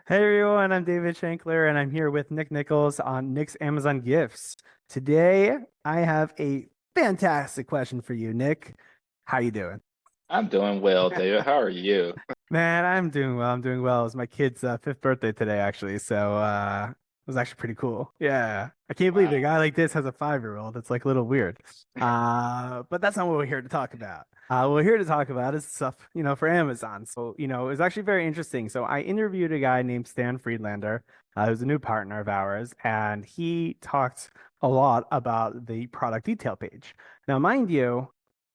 Hey everyone, I'm David Shankler and I'm here with Nick Nichols on Nick's Amazon Gifts. Today, I have a fantastic question for you, Nick. How you doing? I'm doing well, David. How are you? Man, I'm doing well. I'm doing well. It was my kid's fifth birthday today, actually. So it was actually pretty cool. Yeah. I can't believe a Wow. guy like this has a 5-year-old. It's like a little weird. But that's not what we're here to talk about. What we're here to talk about is stuff, for Amazon. So it's actually very interesting. So I interviewed a guy named Stan Friedlander, who's a new partner of ours, and he talked a lot about the product detail page. Now, mind you,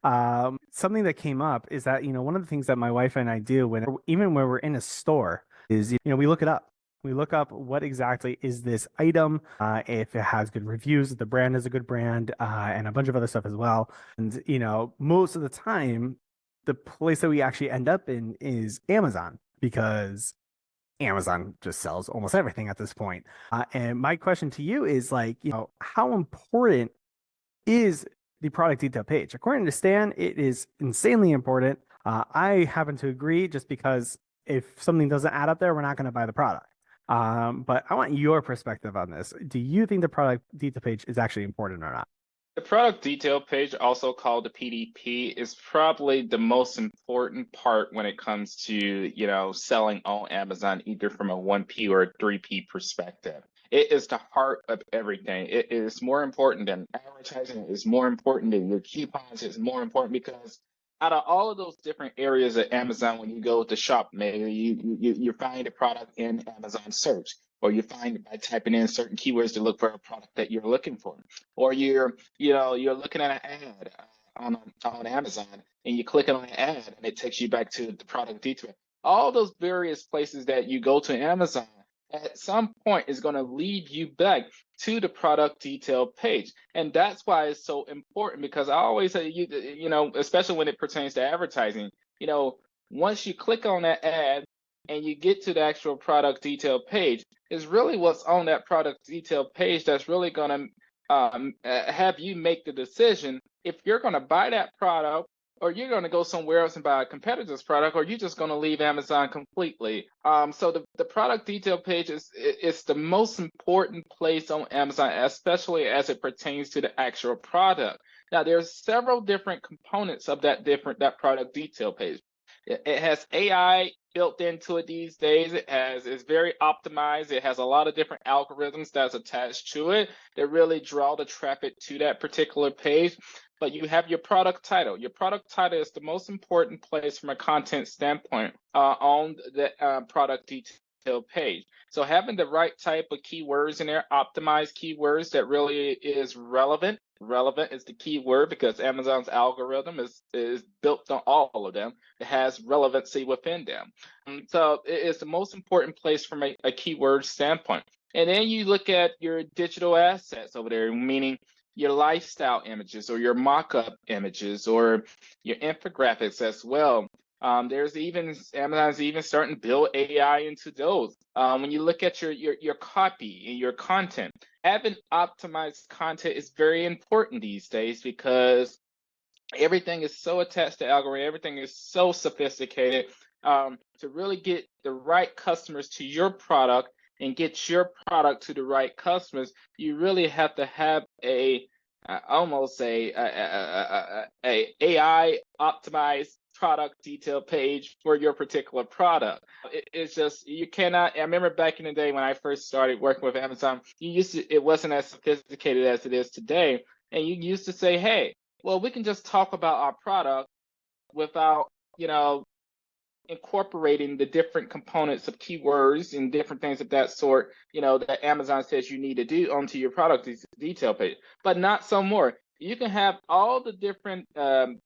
something that came up is that, one of the things that my wife and I do even when we're in a store is, we look it up. We look up what exactly is this item, if it has good reviews, if the brand is a good brand, and a bunch of other stuff as well. And, most of the time, the place that we actually end up in is Amazon because Amazon just sells almost everything at this point. And my question to you is like, how important is the product detail page. According to Stan, it is insanely important. I happen to agree just because if something doesn't add up there, we're not going to buy the product. But I want your perspective on this. Do you think the product detail page is actually important or not? The product detail page, also called the PDP, is probably the most important part when it comes to, selling on Amazon, either from a 1P or a 3P perspective. It is the heart of everything. It is more important than advertising, it is more important than your coupons, it's more important because out of all of those different areas at Amazon, when you go to shop, maybe you find a product in Amazon search, or you find it by typing in certain keywords to look for a product that you're looking for, or you're looking at an ad on Amazon and you click on an ad and it takes you back to the product detail. All those various places that you go to Amazon at some point is going to lead you back to the product detail page. And that's why it's so important, because I always say, especially when it pertains to advertising, once you click on that ad and you get to the actual product detail page, is really what's on that product detail page that's really going to have you make the decision if you're going to buy that product, or you're going to go somewhere else and buy a competitor's product, or you're just going to leave Amazon completely. So the product detail page is the most important place on Amazon, especially as it pertains to the actual product. Now, there's several different components of that product detail page. It has AI built into it these days. It's very optimized. It has a lot of different algorithms that's attached to it that really draw the traffic to that particular page. But you have your product title. Your product title is the most important place from a content standpoint on the product detail page. So having the right type of keywords in there, optimized keywords that really is relevant. Relevant is the key word because Amazon's algorithm is built on all of them. It has relevancy within them. So it's the most important place from a keyword standpoint. And then you look at your digital assets over there, meaning your lifestyle images or your mock-up images or your infographics as well. There's even Amazon's even starting to build AI into those. When you look at your copy and your content, having optimized content is very important these days because everything is so attached to algorithm, everything is so sophisticated. To really get the right customers to your product and get your product to the right customers, you really have to have a almost a AI optimized product detail page for your particular product. It's just you cannot. I remember back in the day when I first started working with Amazon, it wasn't as sophisticated as it is today, and you used to say, "Hey, well, we can just talk about our product without, incorporating the different components of keywords and different things of that sort, that Amazon says you need to do onto your product detail page, but not so more. You can have all the different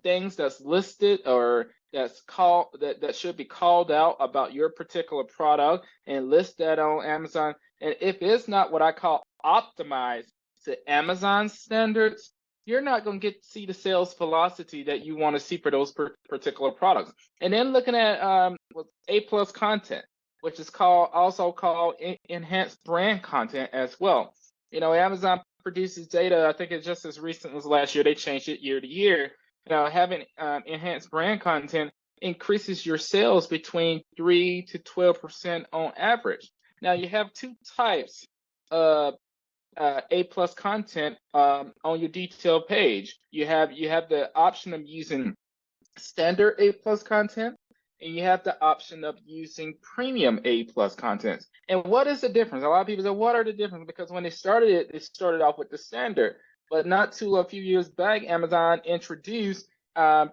things that's listed or that should be called out about your particular product and list that on Amazon. And if it's not what I call optimized to Amazon standards, you're not going to get to see the sales velocity that you want to see for those particular products. And then looking at A plus content, which is also called enhanced brand content as well. Amazon produces data. I think it's just as recent as last year. They changed it year to year. Having enhanced brand content increases your sales between 3 to 12% on average. Now you have two types of A plus content on your detail page. You have the option of using standard A plus content, and you have the option of using premium A plus content. And what is the difference? A lot of people say, what are the differences? Because when they started it, they started off with the standard, but not too a few years back, Amazon introduced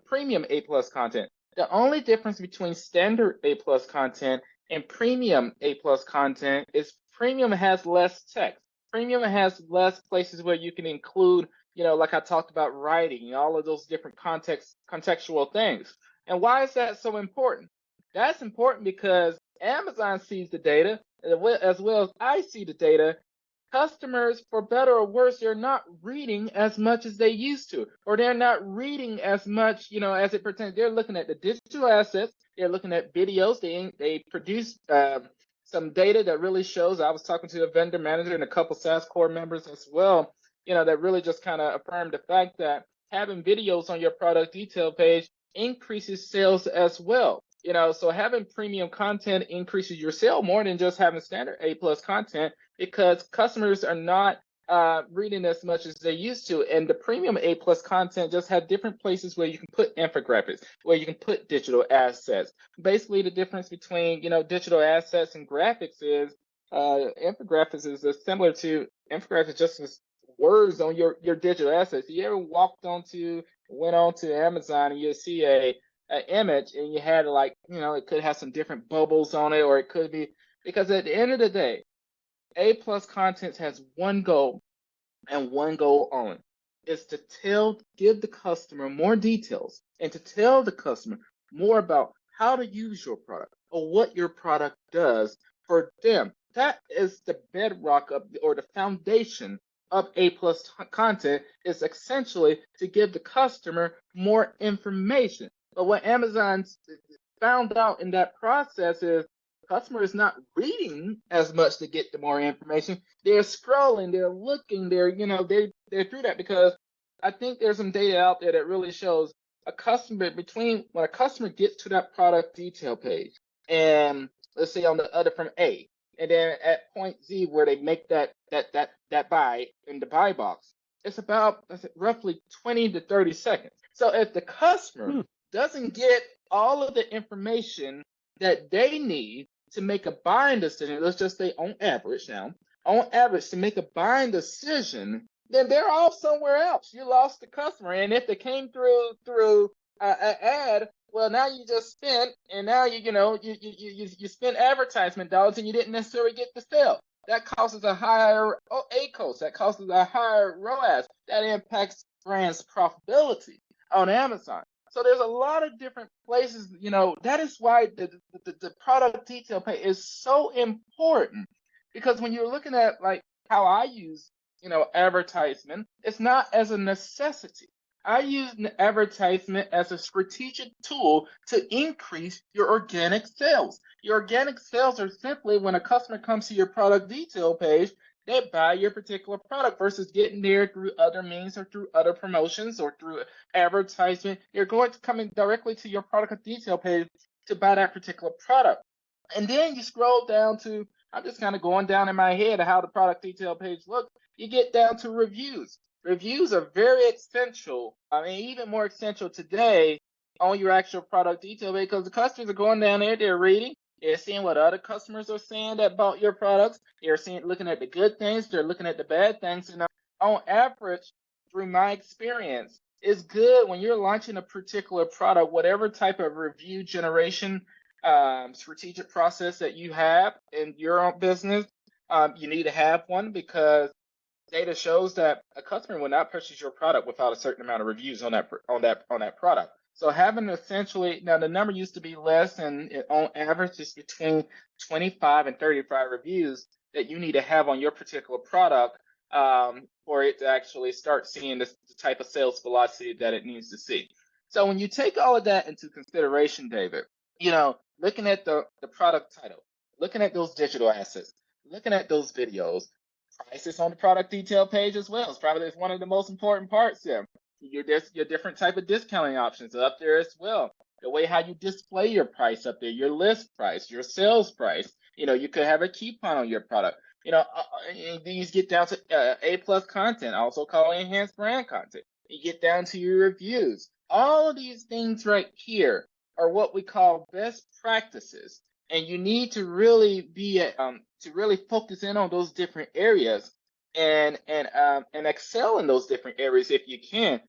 premium A plus content. The only difference between standard A plus content and premium A plus content is premium has less text. Premium has less places where you can include, like I talked about writing, all of those different contextual things. And why is that so important? That's important because Amazon sees the data as well as I see the data. Customers, for better or worse, they're not reading as much as they used to, or they're not reading as much, as it pertains. They're looking at the digital assets. They're looking at videos. They produce some data that really shows. I was talking to a vendor manager and a couple SaaS core members as well, that really just kind of affirmed the fact that having videos on your product detail page increases sales as well. So having premium content increases your sale more than just having standard A plus content, because customers are not reading as much as they used to. And the premium A plus content just have different places where you can put infographics, where you can put digital assets. Basically, the difference between digital assets and graphics is infographics is similar to infographics, just as words on your digital assets. You ever went on to Amazon and you see an image and you had it could have some different bubbles on it, or it could be, because at the end of the day, A plus content has one goal and one goal only, is to give the customer more details and to tell the customer more about how to use your product or what your product does for them. That is the bedrock or the foundation of A plus content, is essentially to give the customer more information. But what Amazon found out in that process is customer is not reading as much to get the more information. They're scrolling, they're looking, they're through that, because I think there's some data out there that really shows when a customer gets to that product detail page, and let's say on the other from A, and then at point Z where they make that buy in the buy box, it's about roughly 20 to 30 seconds. So if the customer doesn't get all of the information that they need to make a buying decision, let's just say on average to make a buying decision, then they're off somewhere else. You lost the customer. And if they came through an ad, well, now you just spent, and now you spent advertisement dollars and you didn't necessarily get the sale. That causes a higher ACOS. That causes a higher ROAS. That impacts brands' profitability on Amazon. So there's a lot of different places, that is why the product detail page is so important, because when you're looking at how I use, advertisement, it's not as a necessity. I use an advertisement as a strategic tool to increase your organic sales. Your organic sales are simply when a customer comes to your product detail page, they buy your particular product versus getting there through other means or through other promotions or through advertisement. You're going to come in directly to your product detail page to buy that particular product. And then you scroll down to, I'm just kind of going down in my head of how the product detail page looks. You get down to reviews. Reviews are very essential. I mean, even more essential today on your actual product detail page, because the customers are going down there, they're reading. They're seeing what other customers are saying that bought your products. They're looking at the good things. They're looking at the bad things. And on average, through my experience, it's good when you're launching a particular product, whatever type of review generation strategic process that you have in your own business, you need to have one, because data shows that a customer will not purchase your product without a certain amount of reviews on that product. So having essentially, now the number used to be less, and on average it's between 25 and 35 reviews that you need to have on your particular product for it to actually start seeing the type of sales velocity that it needs to see. So when you take all of that into consideration, David, looking at the product title, looking at those digital assets, looking at those videos, prices on the product detail page as well. It's one of the most important parts there. Your different type of discounting options are up there as well. the way how you display your price up there, your list price, your sales price. You could have a coupon on your product. These get down to A plus content, also called enhanced brand content. You get down to your reviews. All of these things right here are what we call best practices, and you need to really to really focus in on those different areas and excel in those different areas if you can.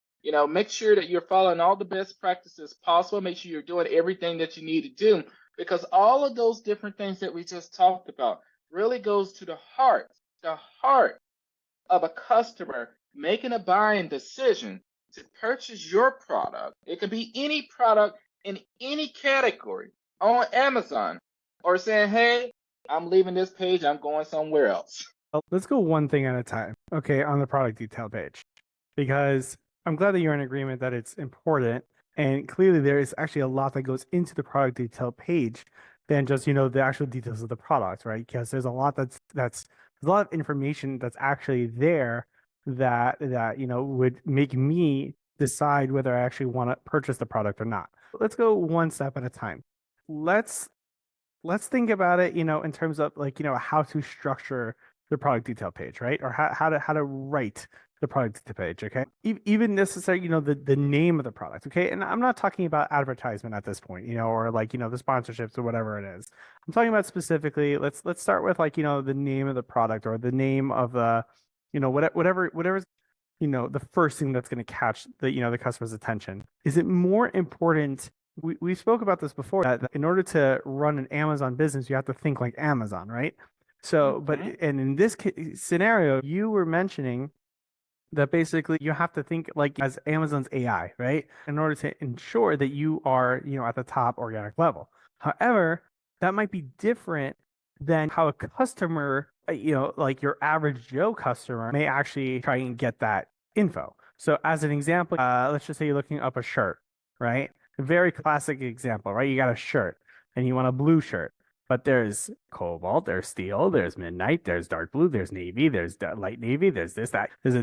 Make sure that you're following all the best practices possible. Make sure you're doing everything that you need to do, because all of those different things that we just talked about really goes to the heart of a customer making a buying decision to purchase your product. It could be any product in any category on Amazon, or saying, hey, I'm leaving this page, I'm going somewhere else. Let's go one thing at a time, okay, on the product detail page, because I'm glad that you're in agreement that it's important. And clearly, there is actually a lot that goes into the product detail page than just, the actual details of the product, right? Because there's a lot there's a lot of information that's actually there that would make me decide whether I actually want to purchase the product or not. Let's go one step at a time. Let's let's think about it, in terms of like, how to structure the product detail page, right? Or how to write the product detail page, okay? Even necessary, the name of the product, okay? And I'm not talking about advertisement at this point, or like, the sponsorships or whatever it is. I'm talking about specifically, let's start with like, the name of the product or the name of the, whatever's the first thing that's going to catch the customer's attention. Is it more important? We spoke about this before, that in order to run an Amazon business, you have to think like Amazon, right? So, but Mhm. and in this scenario, you were mentioning that basically you have to think like as Amazon's AI, right? In order to ensure that you are, at the top organic level. However, that might be different than how a customer, like your average Joe customer may actually try and get that info. So as an example, let's just say you're looking up a shirt, right? A very classic example, right? You got a shirt and you want a blue shirt. But there's cobalt, there's steel, there's midnight, there's dark blue, there's navy, there's light navy, there's this, that. There's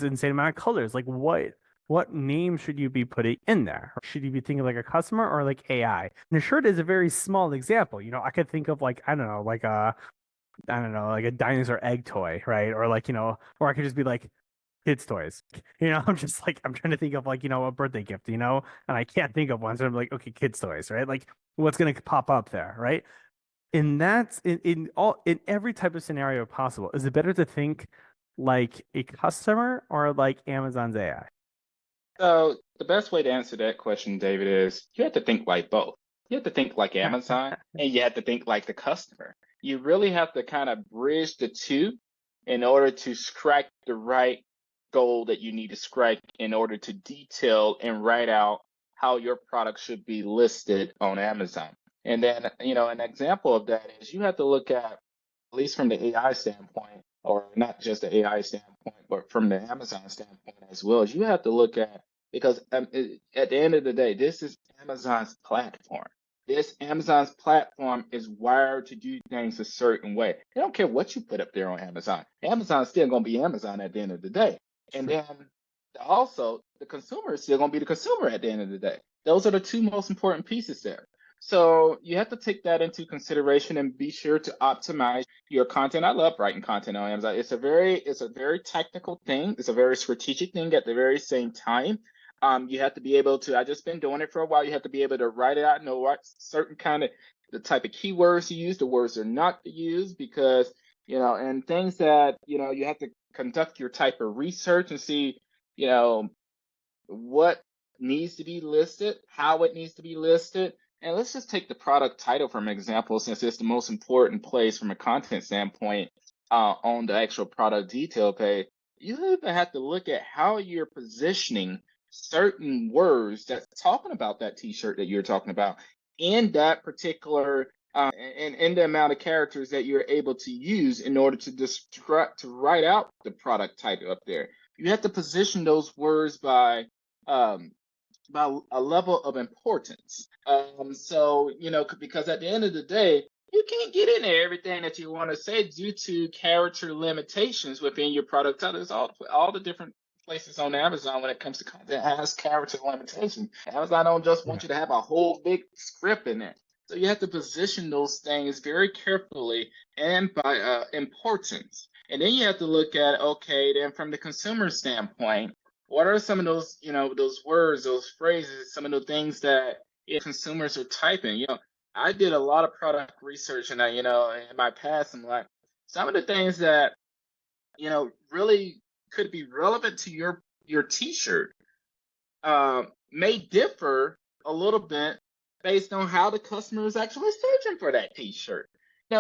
an insane amount of colors. Like what name should you be putting in there? Should you be thinking like a customer or like AI? And the shirt is a very small example. I could think of like, I don't know, like I don't know, like a dinosaur egg toy, right? Or like, or I could just be like kids' toys. I'm trying to think of like, a birthday gift, and I can't think of one. So I'm like, okay, kids' toys, right? Like what's gonna pop up there, right? And that's in every type of scenario possible. Is it better to think like a customer or like Amazon's AI? So the best way to answer that question, David, is you have to think like both. You have to think like Amazon, and you have to think like the customer. You really have to kind of bridge the two in order to strike the right goal that you need to strike in order to detail and write out how your product should be listed on Amazon. And then, an example of that is you have to look at least from the AI standpoint, or not just the AI standpoint, but from the Amazon standpoint as well, is you have to look at, because at the end of the day, this is Amazon's platform. This Amazon's platform is wired to do things a certain way. They don't care what you put up there on Amazon. Amazon's still going to be Amazon at the end of the day. And then also, the consumer is still going to be the consumer at the end of the day. Those are the two most important pieces there. So you have to take that into consideration and be sure to optimize your content. I love writing content on Amazon. It's a very technical thing. It's a very strategic thing at the very same time. You have to be able to, I just been doing it for a while. You have to be able to write it out, know what certain kind of the type of keywords to use, the words are not to use, because, and things that, you have to conduct your type of research and see, you know, what needs to be listed, how it needs to be listed. And let's just take the product title for an example, since it's the most important place from a content standpoint on the actual product detail page. You even have to look at how you're positioning certain words that's talking about that t-shirt that you're talking about in that particular and in the amount of characters that you're able to use in order to to write out the product title up there. You have to position those words um, by a level of importance. So, because at the end of the day, you can't get in there everything that you want to say due to character limitations within your product titles, all the different places on Amazon when it comes to content has character limitation. Amazon don't just want Yeah. you to have a whole big script in there. So you have to position those things very carefully and by importance. And then you have to look at, okay, then from the consumer standpoint, what are some of those, those words, those phrases, some of the things that consumers are typing? I did a lot of product research and in my past, I'm like, some of the things that really could be relevant to your T-shirt may differ a little bit based on how the customer is actually searching for that T-shirt.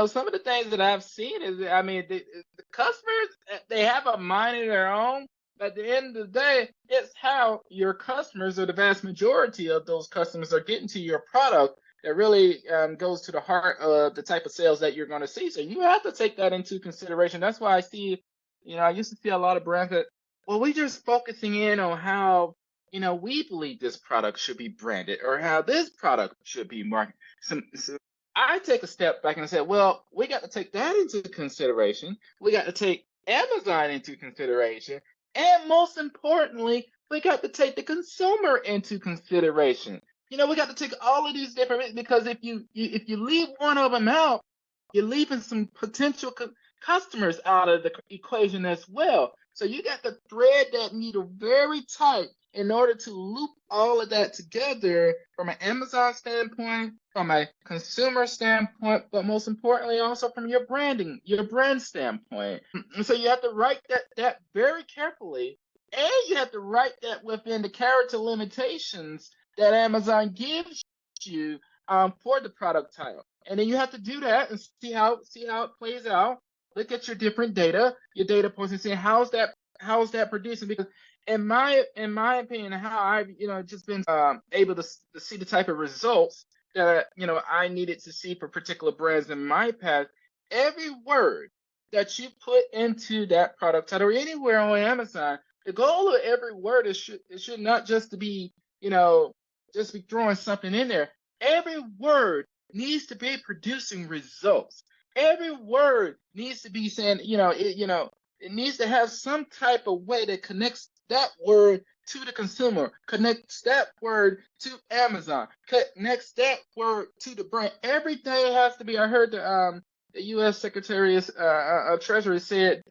Some of the things that I've seen is, I mean, the customers they have a mind of their own. But at the end of the day, it's how your customers, or the vast majority of those customers, are getting to your product that really goes to the heart of the type of sales that you're going to see. So you have to take that into consideration. That's why I see, I used to see a lot of brands that, well, we just focusing in on how we believe this product should be branded or how this product should be marketed. So I take a step back and say, well, we got to take that into consideration. We got to take Amazon into consideration. And most importantly, we got to take the consumer into consideration. We got to take all of these different, because if you leave one of them out, you're leaving some potential customers out of the equation as well. So you got to thread that needle very tight in order to loop all of that together from an Amazon standpoint, from a consumer standpoint, but most importantly also from your brand standpoint. And so you have to write that very carefully, and you have to write that within the character limitations that Amazon gives you for the product title. And then you have to do that and see how it plays out. Look at your different data, your data points, and see how's that producing. Because in my opinion, how I've just been able to see the type of results that I needed to see for particular brands in my past. Every word that you put into that product title or anywhere on Amazon, the goal of every word it should not just to be just be throwing something in there. Every word needs to be producing results. Every word needs to be saying, it needs to have some type of way that connects that word to the consumer, connects that word to Amazon, connects that word to the brand. Everything has to be. I heard the U.S. Secretary of Treasury said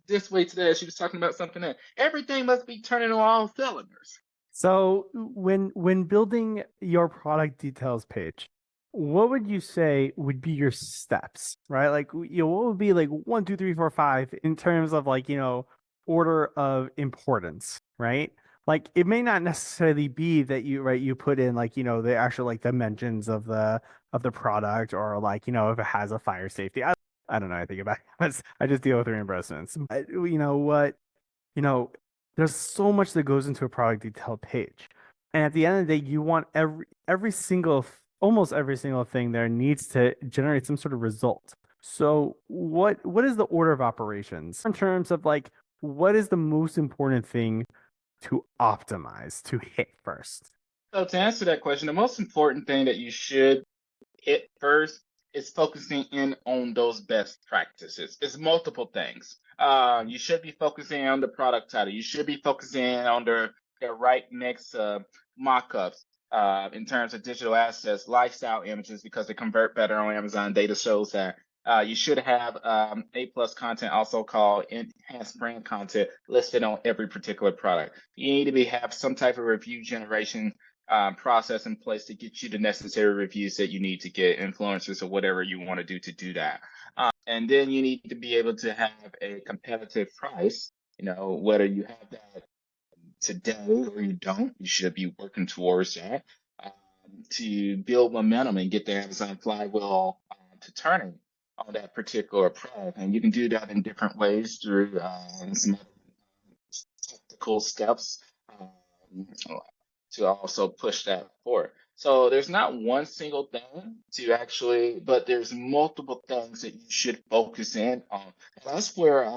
this way today. She was talking about something that everything must be turning on all cylinders. So when building your product details page, what would you say would be your steps, right? Like, what would be like 1, 2, 3, 4, 5 in terms of like, order of importance, right? Like it may not necessarily be that you put in like, the actual like dimensions of the product, or like, if it has a fire safety. I don't know anything about it. I just deal with reimbursements. What you know, there's so much that goes into a product detail page. And at the end of the day, you want almost every single thing there needs to generate some sort of result. So what is the order of operations in terms of like what is the most important thing to optimize, to hit first? So to answer that question, the most important thing that you should hit first is focusing in on those best practices. It's multiple things. You should be focusing on the product title. You should be focusing on the right mix of mock-ups in terms of digital assets, lifestyle images, because they convert better on Amazon. Data shows that. You should have A+ content, also called enhanced brand content, listed on every particular product. You need to have some type of review generation process in place to get you the necessary reviews that you need to get influencers or whatever you want to do that. And then you need to be able to have a competitive price. Whether you have that today or you don't, you should be working towards that to build momentum and get the Amazon flywheel to turning on that particular product. And you can do that in different ways through some tactical steps to also push that forward. So there's not one single thing to actually, but there's multiple things that you should focus in on. And that's where a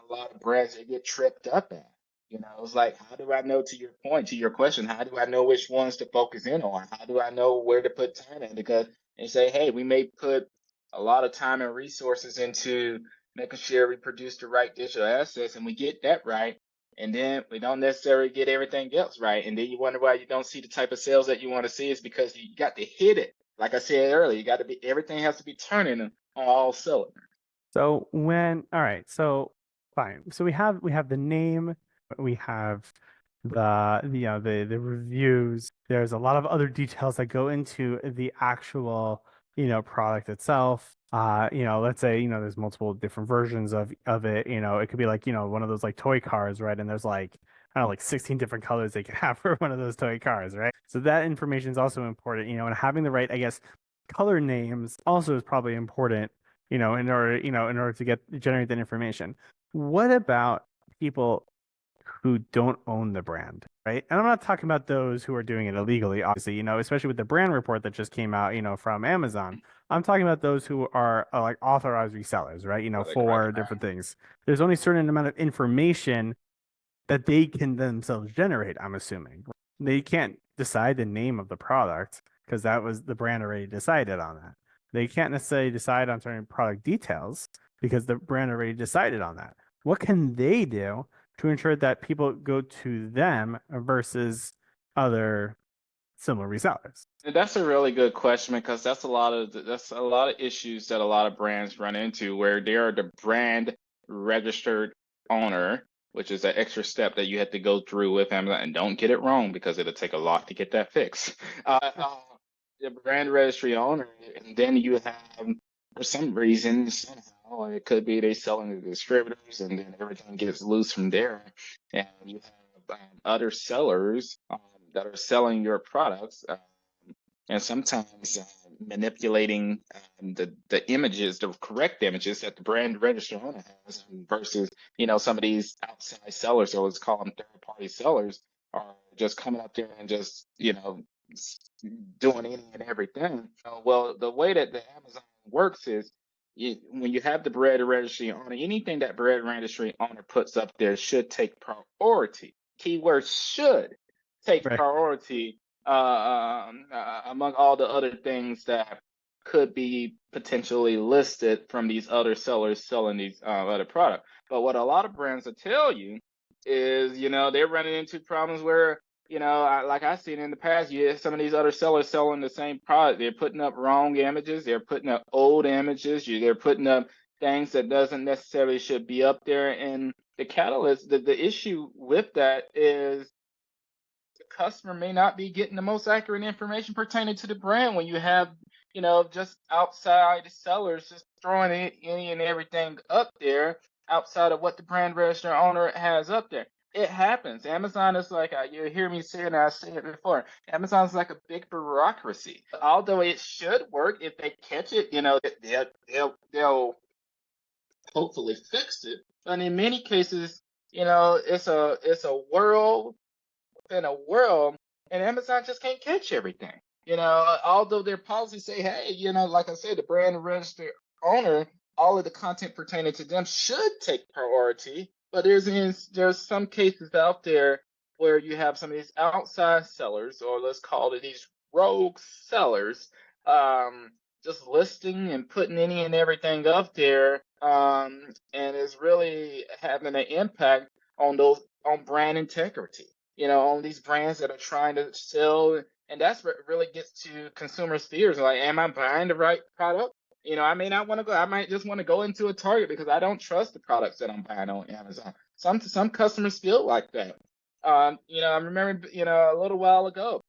lot of brands they get tripped up at. It's like, how do I know, to your point, to your question, how do I know which ones to focus in on? How do I know where to put time in? Because they say, hey, we may put a lot of time and resources into making sure we produce the right digital assets and we get that right. and then we don't necessarily get everything else right. And then you wonder why you don't see the type of sales that you want to see is because you got to hit it. Like I said earlier, you got to be everything has to be turning on all cylinders. So all right, so fine. So we have the name, we have the reviews. There's a lot of other details that go into the actual, product itself. Let's say, there's multiple different versions of it. It could be like, one of those like toy cars, right? And there's like, I don't know, like 16 different colors they can have for one of those toy cars, right? So that information is also important, and having the right, I guess, color names also is probably important, in order to generate that information. What about people who don't own the brand, right? And I'm not talking about those who are doing it illegally, obviously, especially with the brand report that just came out, from Amazon. I'm talking about those who are like authorized resellers, right? Correct, right. For different things. There's only a certain amount of information that they can themselves generate, I'm assuming. They can't decide the name of the product because that was the brand already decided on that. They can't necessarily decide on certain product details because the brand already decided on that. What can they do to ensure that people go to them versus other similar resellers? And that's a really good question because that's a lot of issues that a lot of brands run into where they are the brand registered owner, which is an extra step that you have to go through with Amazon. And don't get it wrong because it'll take a lot to get that fixed. The brand registry owner, and then you have for some reason somehow it could be they selling to distributors, and then everything gets loose from there, and you have other sellers that are selling your products. And sometimes manipulating the images, the correct images that the brand register owner has, versus some of these outside sellers, or let's call them third party sellers, are just coming up there and just s- doing any and everything. Well, the way that the Amazon works is when you have the brand registry owner, anything that brand registry owner puts up there should take priority. Keyword should take Right. priority among all the other things that could be potentially listed from these other sellers selling these other products. But what a lot of brands will tell you is, they're running into problems where, like I've seen in the past, some of these other sellers selling the same product. They're putting up wrong images. They're putting up old images. They're putting up things that doesn't necessarily should be up there. And the catalyst, the issue with that is the customer may not be getting the most accurate information pertaining to the brand when you have, just outside sellers just throwing any and everything up there outside of what the brand register owner has up there. It happens. Amazon is like, you hear me say it, and I said it before. Amazon's like a big bureaucracy. Although it should work if they catch it, they'll hopefully fix it. But in many cases, it's a world in a world, and Amazon just can't catch everything. Although their policies say, hey, like I said, the brand register owner, all of the content pertaining to them should take priority. But there's some cases out there where you have some of these outside sellers, or let's call it these rogue sellers, um, just listing and putting any and everything up there, and is really having an impact on brand integrity, on these brands that are trying to sell. And that's what really gets to consumers' fears. Like, am I buying the right product? I may not want to go. I might just want to go into a Target because I don't trust the products that I'm buying on Amazon. Some customers feel like that. I remember, a little while ago,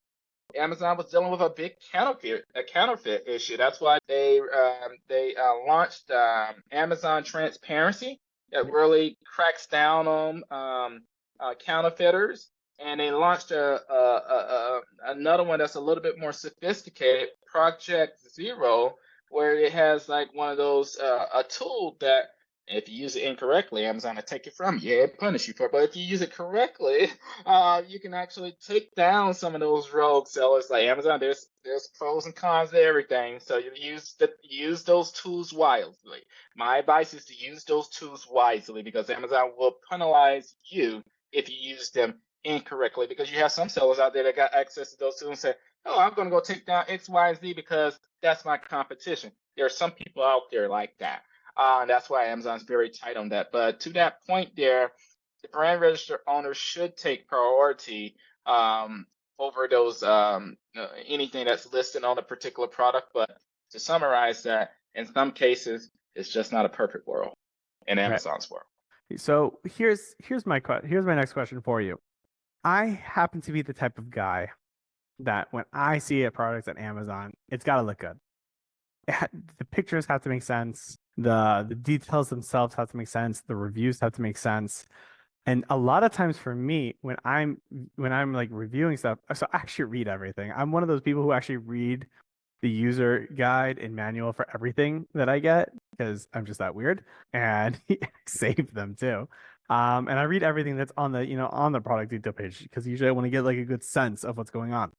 Amazon was dealing with a counterfeit issue. That's why they launched Amazon Transparency that really cracks down on counterfeiters, and they launched another one that's a little bit more sophisticated, Project Zero, where it has like one of those a tool that if you use it incorrectly, Amazon will take it from you. Yeah, it punish you for it. But if you use it correctly, you can actually take down some of those rogue sellers. Like Amazon, there's pros and cons to everything. So you use those tools wisely. My advice is to use those tools wisely because Amazon will penalize you if you use them incorrectly. Because you have some sellers out there that got access to those tools and say, "Oh, I'm going to go take down X, Y, and Z because that's my competition." There are some people out there like that. And that's why Amazon's very tight on that. But to that point there, the brand register owner should take priority um, over those anything that's listed on a particular product. But to summarize that, in some cases, it's just not a perfect world in Right. Amazon's world. So here's my next question for you. I happen to be the type of guy that when I see a product at Amazon, it's got to look good. The pictures have to make sense. The details themselves have to make sense. The reviews have to make sense. And a lot of times for me, when I'm like reviewing stuff, so I actually read everything. I'm one of those people who actually read the user guide and manual for everything that I get because I'm just that weird and save them too. And I read everything that's on the product detail page because usually I want to get like a good sense of what's going on.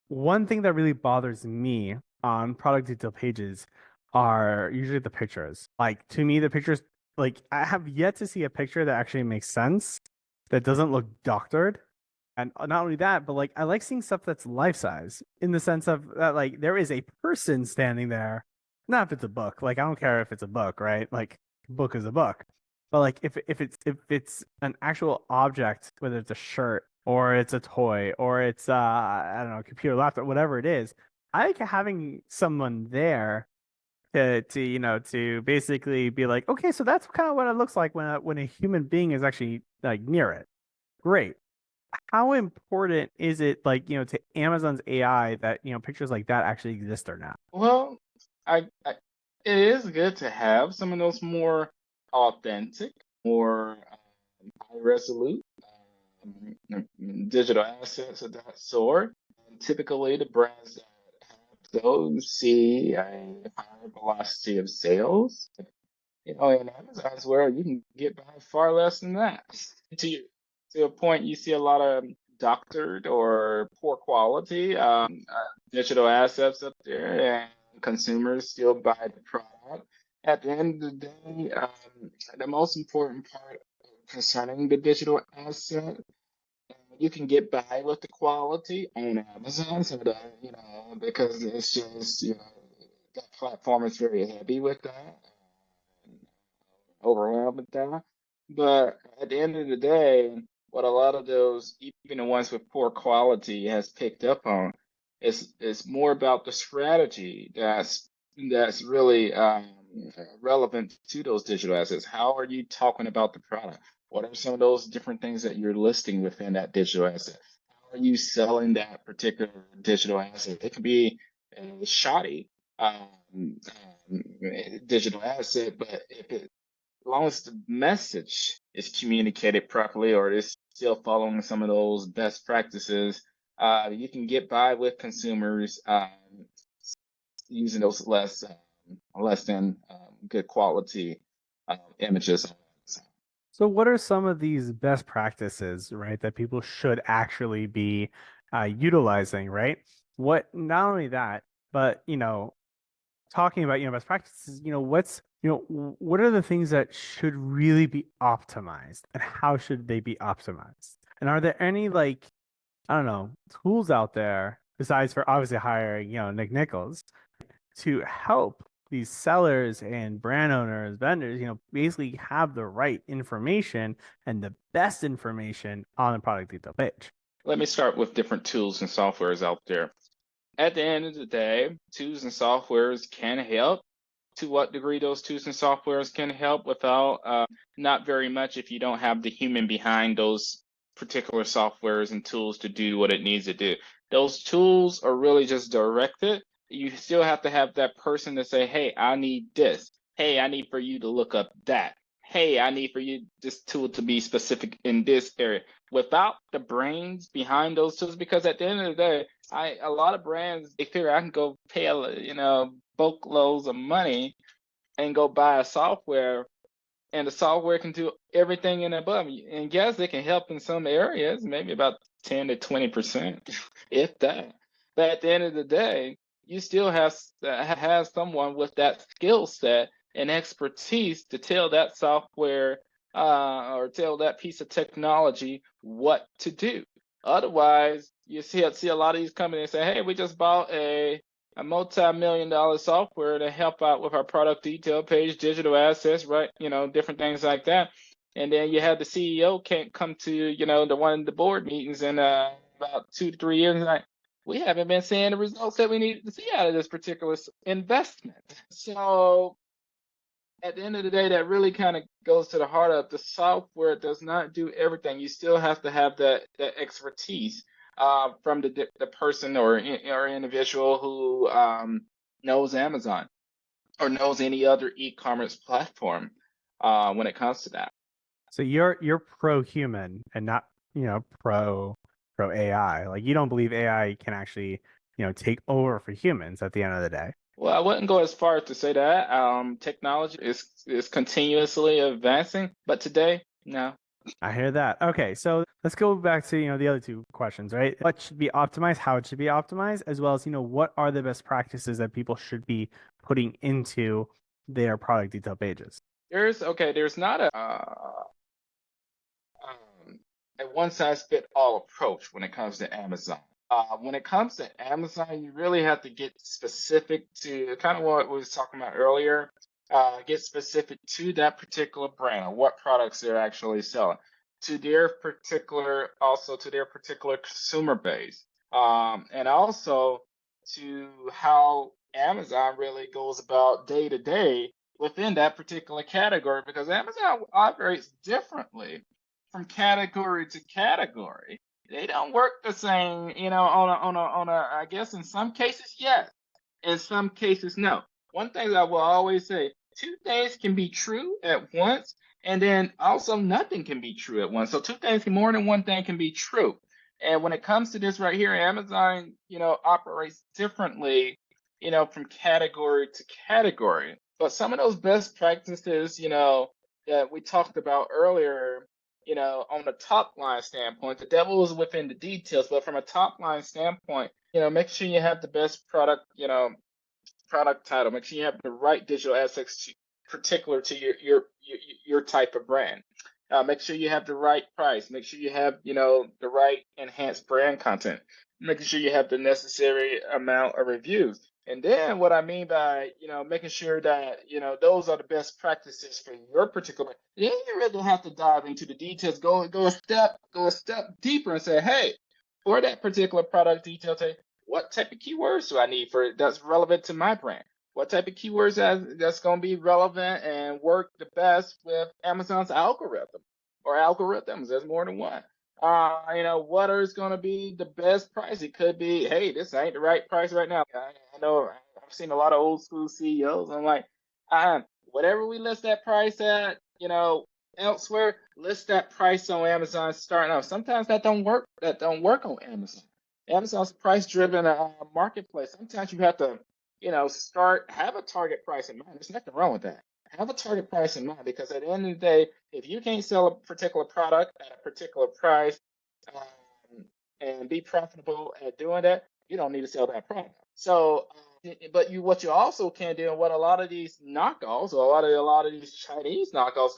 One thing that really bothers me on product detail pages are usually the pictures. Like to me, the pictures, like I have yet to see a picture that actually makes sense, that doesn't look doctored. And not only that, but like I like seeing stuff that's life size in the sense of that like there is a person standing there. Not if it's a book. Like I don't care if it's a book, right? Like book is a book. But like if it's an actual object, whether it's a shirt or it's a toy or it's I don't know, computer, laptop, whatever it is, I like having someone there to basically be like, okay, so that's kind of what it looks like when a human being is actually like near it. Great. How important is it like, to Amazon's AI that, pictures like that actually exist or not? Well, I it is good to have some of those more authentic, more high resolute digital assets of that sort. And typically, the brands that have those see a higher velocity of sales. In Amazon's world, you can get by far less than that. To you, to a point, you see a lot of doctored or poor quality digital assets up there, and consumers still buy the product. At the end of the day, the most important part concerning the digital asset, you can get by with the quality on Amazon, so that because it's just that platform is very heavy with that, overwhelmed with that. But at the end of the day, what a lot of those, even the ones with poor quality, has picked up on is more about the strategy that's really relevant to those digital assets. How are you talking about the product? What are some of those different things that you're listing within that digital asset? How are you selling that particular digital asset? It can be a shoddy digital asset, but if it as long as the message is communicated properly or is still following some of those best practices, you can get by with consumers using those less than good quality images. So what are some of these best practices, right, that people should actually be utilizing, right? Not only that, but, talking about, best practices, what are the things that should really be optimized and how should they be optimized? And are there any like, I don't know, tools out there besides for obviously hiring, Nick Nichols to help these sellers and brand owners, vendors, basically have the right information and the best information on the product detail page? Let me start with different tools and softwares out there. At the end of the day, tools and softwares can help. To what degree those tools and softwares can help without not very much if you don't have the human behind those particular softwares and tools to do what it needs to do. Those tools are really just directed. You still have to have that person to say, hey, I need this. Hey, I need for you to look up that. Hey, I need for you this tool to be specific in this area. Without the brains behind those tools, because at the end of the day, a lot of brands, they figure I can go pay boatloads of money and go buy a software, and the software can do everything and above. And yes, it can help in some areas, maybe about 10 to 20%, if that. But at the end of the day, you still have someone with that skill set and expertise to tell that software or tell that piece of technology what to do. Otherwise, you see a lot of these companies say, "Hey, we just bought a multi-million-dollar software to help out with our product detail page, digital assets, right? Different things like that." And then you have the CEO can't come to, the one of the board meetings in about 2 to 3 years. And like, we haven't been seeing the results that we needed to see out of this particular investment. So at the end of the day, that really kind of goes to the heart of the software does not do everything. You still have to have that expertise from the person or individual who knows Amazon or knows any other e-commerce platform when it comes to that. So you're pro human and not, pro AI. Like you don't believe AI can actually, take over for humans at the end of the day. Well, I wouldn't go as far as to say that. Technology is continuously advancing, but today, no. I hear that. Okay, so let's go back to, the other two questions, right? What should be optimized, how it should be optimized, as well as, what are the best practices that people should be putting into their product detail pages? There's not a one size fit all approach when it comes to Amazon. When it comes to Amazon, you really have to get specific to kind of what we was talking about earlier. Get specific to that particular brand or what products they're actually selling to their particular consumer base, and also to how Amazon really goes about day to day within that particular category because Amazon operates differently from category to category. They don't work the same, I guess in some cases, yes. In some cases, no. One thing I will always say, two things can be true at once, and then also nothing can be true at once. So more than one thing can be true. And when it comes to this right here, Amazon, operates differently, from category to category. But some of those best practices, that we talked about earlier, on the top line standpoint, the devil is within the details, but from a top line standpoint, make sure you have the best product, product title. Make sure you have the right digital assets particular to your type of brand. Make sure you have the right price. Make sure you have, the right enhanced brand content. Making sure you have the necessary amount of reviews. And then what I mean by, making sure that, those are the best practices for your particular, then you really have to dive into the details, go a step deeper and say, hey, for that particular product detail, what type of keywords do I need for it that's relevant to my brand? What type of keywords that's going to be relevant and work the best with Amazon's algorithm or algorithms? There's more than one. What is going to be the best price? It could be, hey, this ain't the right price right now. I know I've seen a lot of old school CEOs. I'm like, whatever we list that price at, elsewhere, list that price on Amazon starting off. Sometimes that don't work. That don't work on Amazon. Amazon's price-driven marketplace. Sometimes you have to, have a target price in mind. There's nothing wrong with that. Have a target price in mind because at the end of the day, if you can't sell a particular product at a particular price and be profitable at doing that, you don't need to sell that product. So, but what you also can do, and what a lot of these knockoffs, or a lot of these Chinese knockoffs,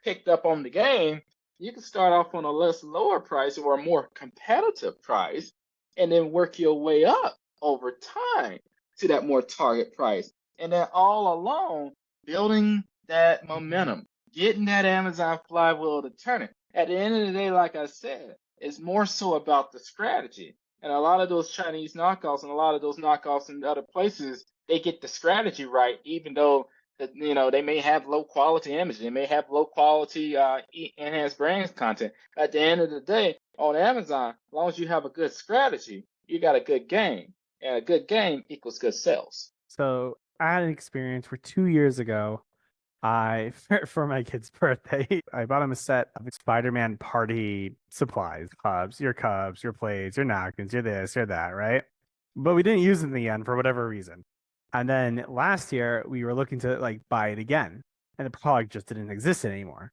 picked up on the game. You can start off on a less lower price or a more competitive price, and then work your way up over time to that more target price. And then all along, building that momentum, getting that Amazon flywheel to turn it. At the end of the day, like I said, it's more so about the strategy. And a lot of those Chinese knockoffs and a lot of those knockoffs in other places, they get the strategy right, even though they may have low quality images, they may have low quality enhanced brands content. At the end of the day, on Amazon, as long as you have a good strategy, you got a good game, and a good game equals good sales. So I had an experience where 2 years ago, for my kid's birthday, I bought him a set of Spider-Man party supplies, cups, your plates, your napkins, your this, your that, right? But we didn't use it in the end for whatever reason. And then last year we were looking to like buy it again, and the product just didn't exist anymore.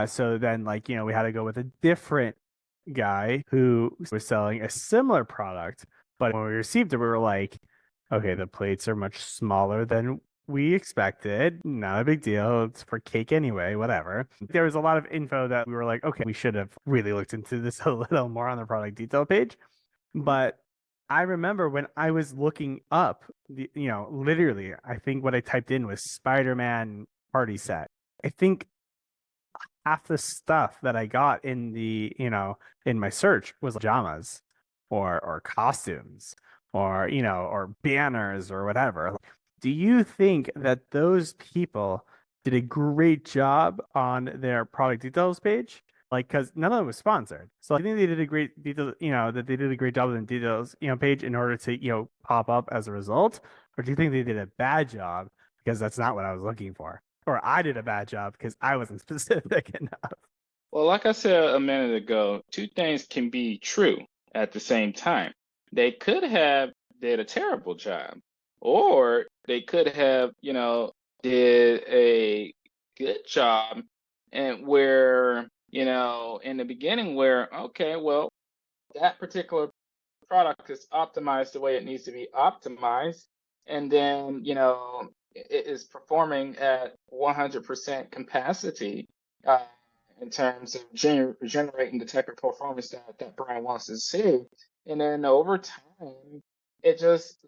So then like, we had to go with a different guy who was selling a similar product. But when we received it, we were like, okay, the plates are much smaller than we expected. Not a big deal. It's for cake anyway, whatever. There was a lot of info that we were like, okay, we should have really looked into this a little more on the product detail page. But I remember when I was looking up literally, I think what I typed in was Spider-Man party set. I think half the stuff that I got in the, in my search was pajamas or costumes or, or banners or whatever. Do you think that those people did a great job on their product details page? Like, because none of them was sponsored. So I think they did a great detail, that they did a great job on the details, page in order to, pop up as a result. Or do you think they did a bad job because that's not what I was looking for? Or I did a bad job because I wasn't specific enough. Well, like I said a minute ago, two things can be true at the same time. They could have did a terrible job, or they could have, did a good job and where, in the beginning where, okay, well, that particular product is optimized the way it needs to be optimized, and then it is performing at 100% capacity uh, in terms of generating the type of performance that that brand wants to see. And then over time, it just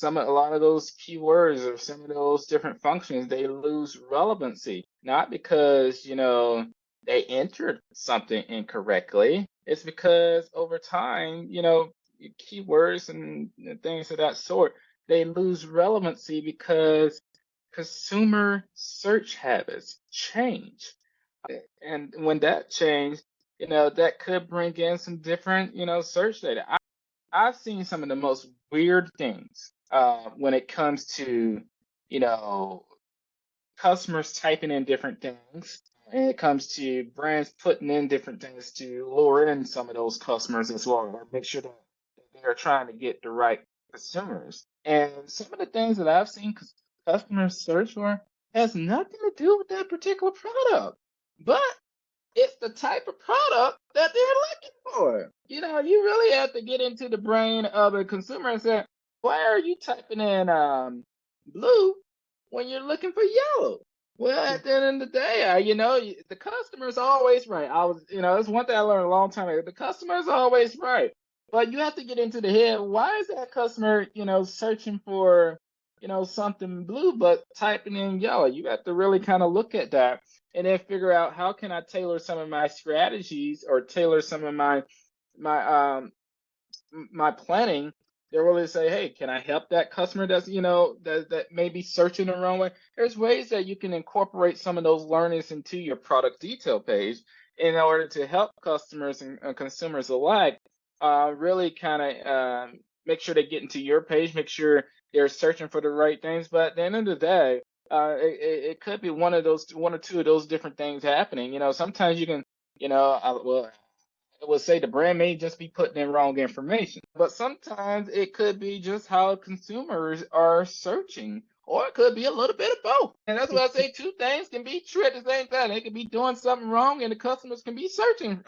a lot of those keywords or some of those different functions they lose relevancy, not because they entered something incorrectly. It's because over time, keywords and things of that sort, they lose relevancy because consumer search habits change. And when that change, that could bring in some different, search data. I've seen some of the most weird things when it comes to, you know, customers typing in different things. And it comes to brands putting in different things to lure in some of those customers as well, or make sure that they are trying to get the right consumers. And some of the things that I've seen customers search for has nothing to do with that particular product, but it's the type of product that they're looking for. You really have to get into the brain of a consumer and say, why are you typing in blue when you're looking for yellow? Well, at the end of the day, the customer is always right. That's one thing I learned a long time ago. The customer is always right. But you have to get into the head. Why is that customer, searching for, something blue, but typing in yellow? You have to really kind of look at that and then figure out how can I tailor some of my strategies or tailor some of my my planning to really say, hey, can I help that customer that's that may be searching the wrong way? There's ways that you can incorporate some of those learnings into your product detail page in order to help customers and consumers alike really kind of make sure they get into your page, make sure they're searching for the right things. But at the end of the day, it could be one or two of those different things happening. Sometimes you can, well, I would say the brand may just be putting in wrong information, but sometimes it could be just how consumers are searching, or it could be a little bit of both. And that's why I say two things can be true at the same time. They could be doing something wrong, and the customers can be searching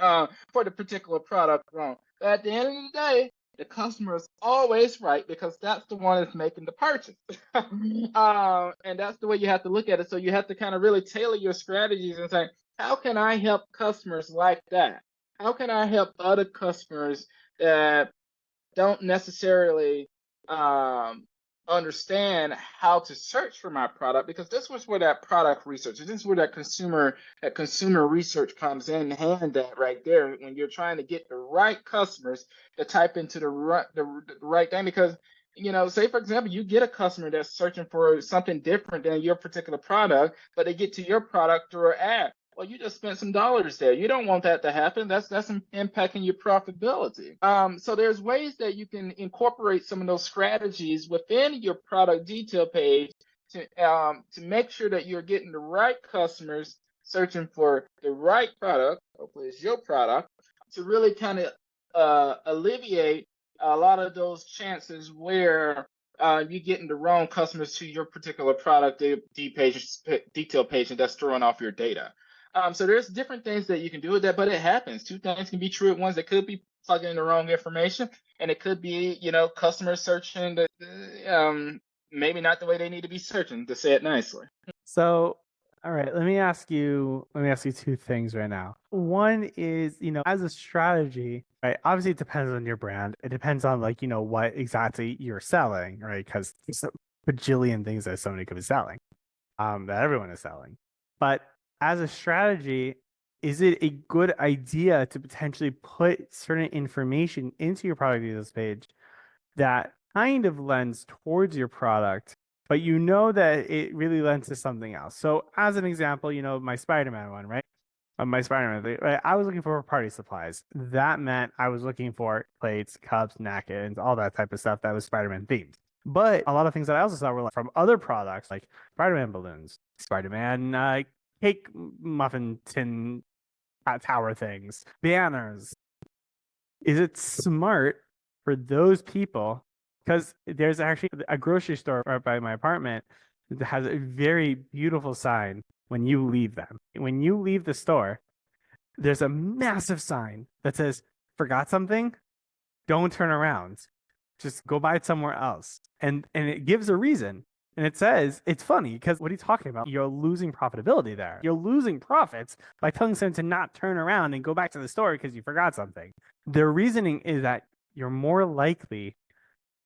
for the particular product wrong. But at the end of the day, the customer is always right because that's the one that's making the purchase. And that's the way you have to look at it. So you have to kind of really tailor your strategies and say, how can I help customers like that? How can I help other customers that don't necessarily um, understand how to search for my product? Because this was where that product research, this is where that consumer research comes in hand at right there when you're trying to get the right customers to type into the right thing. Because say for example, you get a customer that's searching for something different than your particular product, but they get to your product through an ad. Well, you just spent some dollars there. You don't want that to happen. That's impacting your profitability. So there's ways that you can incorporate some of those strategies within your product detail page to make sure that you're getting the right customers searching for the right product. Hopefully, it's your product to really kind of alleviate a lot of those chances where you're getting the wrong customers to your particular product detail page, and that's throwing off your data. So there's different things that you can do with that, but it happens. Two things can be true at once. It could be plugging in the wrong information, and it could be, customers searching maybe not the way they need to be searching, to say it nicely. So, all right, let me ask you two things right now. One is, as a strategy, right? Obviously, it depends on your brand. It depends on like, what exactly you're selling, right? Because there's a bajillion things that somebody could be selling, that everyone is selling. But as a strategy, is it a good idea to potentially put certain information into your product details page that kind of lends towards your product, but you know that it really lends to something else? So, as an example, my Spider-Man one, right? My Spider-Man thing, right? I was looking for party supplies. That meant I was looking for plates, cups, napkins, all that type of stuff that was Spider-Man themed. But a lot of things that I also saw were like from other products, like Spider-Man balloons, Spider-Man cake muffin tin tower things, banners. Is it smart for those people? Because there's actually a grocery store right by my apartment that has a very beautiful sign when you leave them. When you leave the store, there's a massive sign that says, "Forgot something? Don't turn around. Just go buy it somewhere else." And it gives a reason. And it says, it's funny because what are you talking about? You're losing profitability there. You're losing profits by telling someone to not turn around and go back to the store because you forgot something. Their reasoning is that you're more likely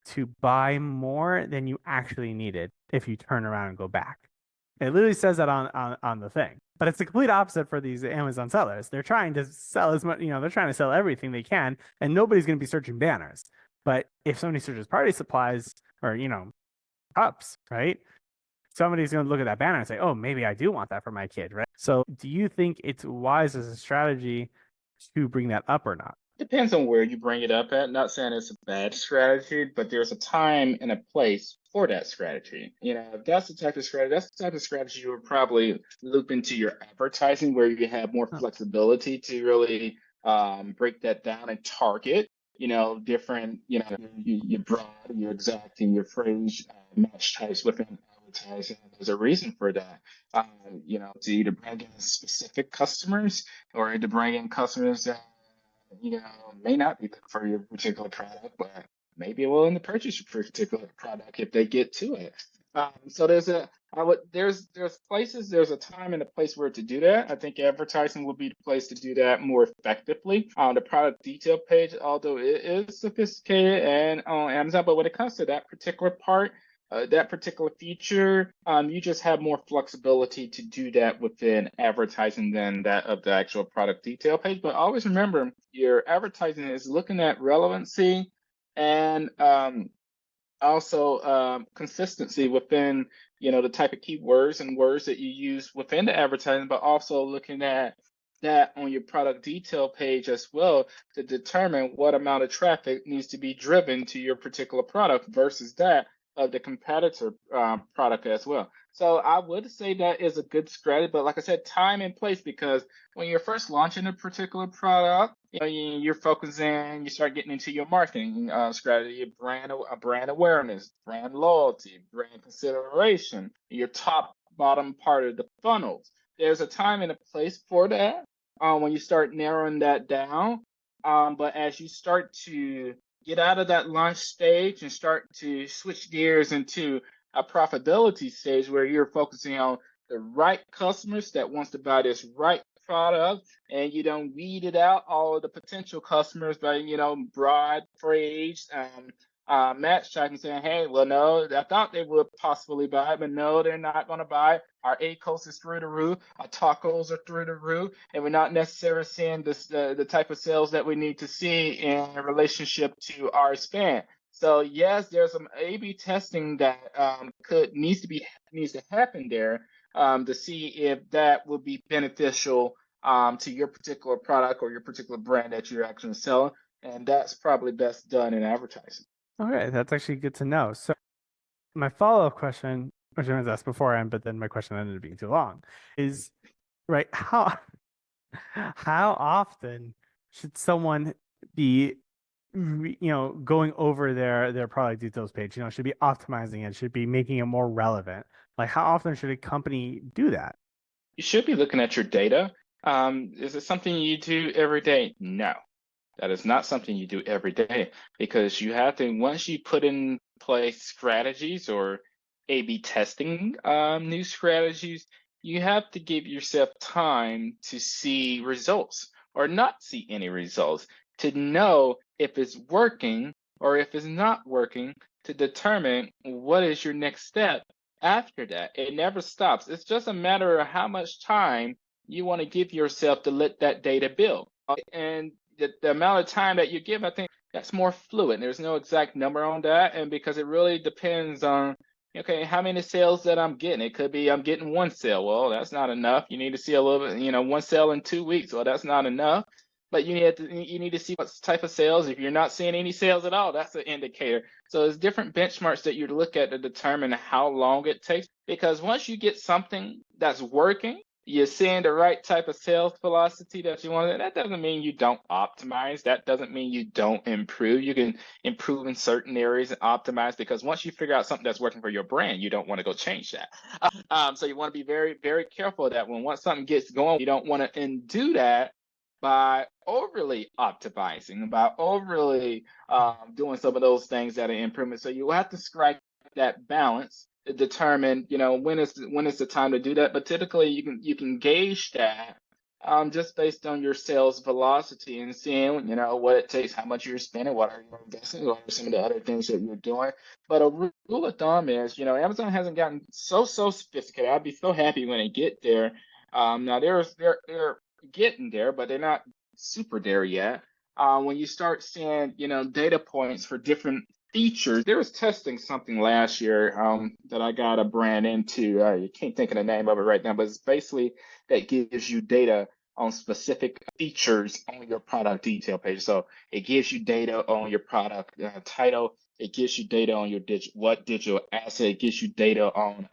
to buy more than you actually needed if you turn around and go back. It literally says that on the thing. But it's the complete opposite for these Amazon sellers. They're trying to sell as much, they're trying to sell everything they can, and nobody's going to be searching banners. But if somebody searches party supplies or, cups, right? Somebody's going to look at that banner and say, oh, maybe I do want that for my kid, right? So do you think it's wise as a strategy to bring that up or not? Depends on where you bring it up at. Not saying it's a bad strategy, but there's a time and a place for that strategy. If that's the type of strategy you would probably loop into your advertising where you have more Huh. flexibility to really break that down and target, different, your broad, your exact, and your phrase match types within advertising. There's a reason for that. To either bring in specific customers or to bring in customers that may not be good for your particular product, but maybe willing to purchase your particular product if they get to it. So there's a time and a place where to do that. I think advertising would be the place to do that more effectively. The product detail page, although it is sophisticated and on Amazon, but when it comes to that particular part, that particular feature, you just have more flexibility to do that within advertising than that of the actual product detail page. But always remember, your advertising is looking at relevancy and also consistency within the type of keywords and words that you use within the advertising, but also looking at that on your product detail page as well to determine what amount of traffic needs to be driven to your particular product versus that of the competitor product as well. So I would say that is a good strategy, but like I said, time and place, because when you're first launching a particular product, you're focusing, you start getting into your marketing strategy, brand awareness, brand loyalty, brand consideration, your top bottom part of the funnels. There's a time and a place for that when you start narrowing that down. But as you start to get out of that launch stage and start to switch gears into a profitability stage where you're focusing on the right customers that wants to buy this right product, and you don't weed it out all of the potential customers by broad phrase match type and saying, hey, well, no, I thought they would possibly buy it, but no, they're not going to buy it. Our ACOS is through the roof, our tacos are through the roof, and we're not necessarily seeing the type of sales that we need to see in relationship to our spend. So yes, there's some A/B testing that needs to happen there to see if that will be beneficial to your particular product or your particular brand that you're actually selling, and that's probably best done in advertising. Okay, that's actually good to know. So my follow-up question, which I was asked beforehand, but then my question ended up being too long, is right, how often should someone be going over their product details page? Should be optimizing it, should be making it more relevant. Like how often should a company do that? You should be looking at your data. Is it something you do every day? No, that is not something you do every day because you have to, once you put in place strategies or A/B testing new strategies, you have to give yourself time to see results or not see any results to know if it's working or if it's not working to determine what is your next step after that. It never stops. It's just a matter of how much time you want to give yourself to let that data build. And the amount of time that you give, I think that's more fluid. There's no exact number on that. And because it really depends on, okay, how many sales that I'm getting. It could be I'm getting one sale. Well, that's not enough. You need to see a little bit, one sale in 2 weeks. Well, that's not enough. But you need to see what type of sales. If you're not seeing any sales at all, that's an indicator. So there's different benchmarks that you look at to determine how long it takes. Because once you get something that's working, you're seeing the right type of sales velocity that you want. That doesn't mean you don't optimize. That doesn't mean you don't improve. You can improve in certain areas and optimize, because once you figure out something that's working for your brand, you don't want to go change that. So you want to be very, very careful of that. Once something gets going, you don't want to undo that by overly optimizing, by overly doing some of those things that are improvements. So you have to strike that balance to determine, when is the time to do that. But typically, you can gauge that just based on your sales velocity and seeing, what it takes, how much you're spending, what are you investing, what are some of the other things that you're doing. But a rule of thumb is, Amazon hasn't gotten so sophisticated. I'd be so happy when they get there. Now they're getting there, but they're not super there yet. When you start seeing, data points for different features. There was testing something last year that I got a brand into. I can't think of the name of it right now, but it's basically that gives you data on specific features on your product detail page. So it gives you data on your product title. It gives you data on your digital asset. It gives you data on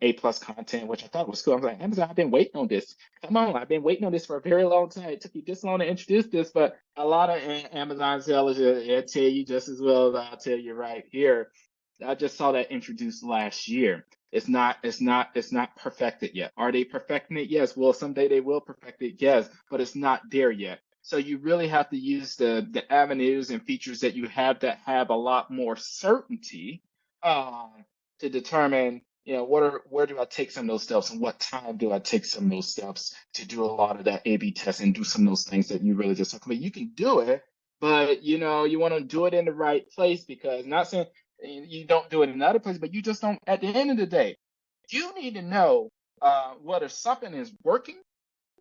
A plus content, which I thought was cool. I was like, Amazon, I've been waiting on this. Come on, I've been waiting on this for a very long time. It took you this long to introduce this, but a lot of Amazon sellers will tell you just as well as I'll tell you right here. I just saw that introduced last year. It's not perfected yet. Are they perfecting it? Yes. Well, someday they will perfect it. Yes, but it's not there yet. So you really have to use the avenues and features that you have that have a lot more certainty um, to determine, where do I take some of those steps and what time do I take some of those steps to do a lot of that A/B test and do some of those things that you really just talk about. You can do it, but you want to do it in the right place, because not saying you don't do it in another place, but you just don't. At the end of the day, you need to know whether something is working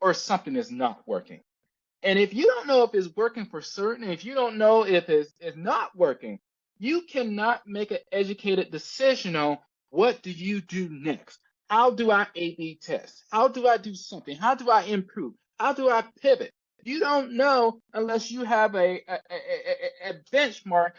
or something is not working. And if you don't know if it's working for certain, if you don't know if it's not working, you cannot make an educated decision on what do you do next. How do I A/B test? How do I do something? How do I improve? How do I pivot? You don't know unless you have a benchmark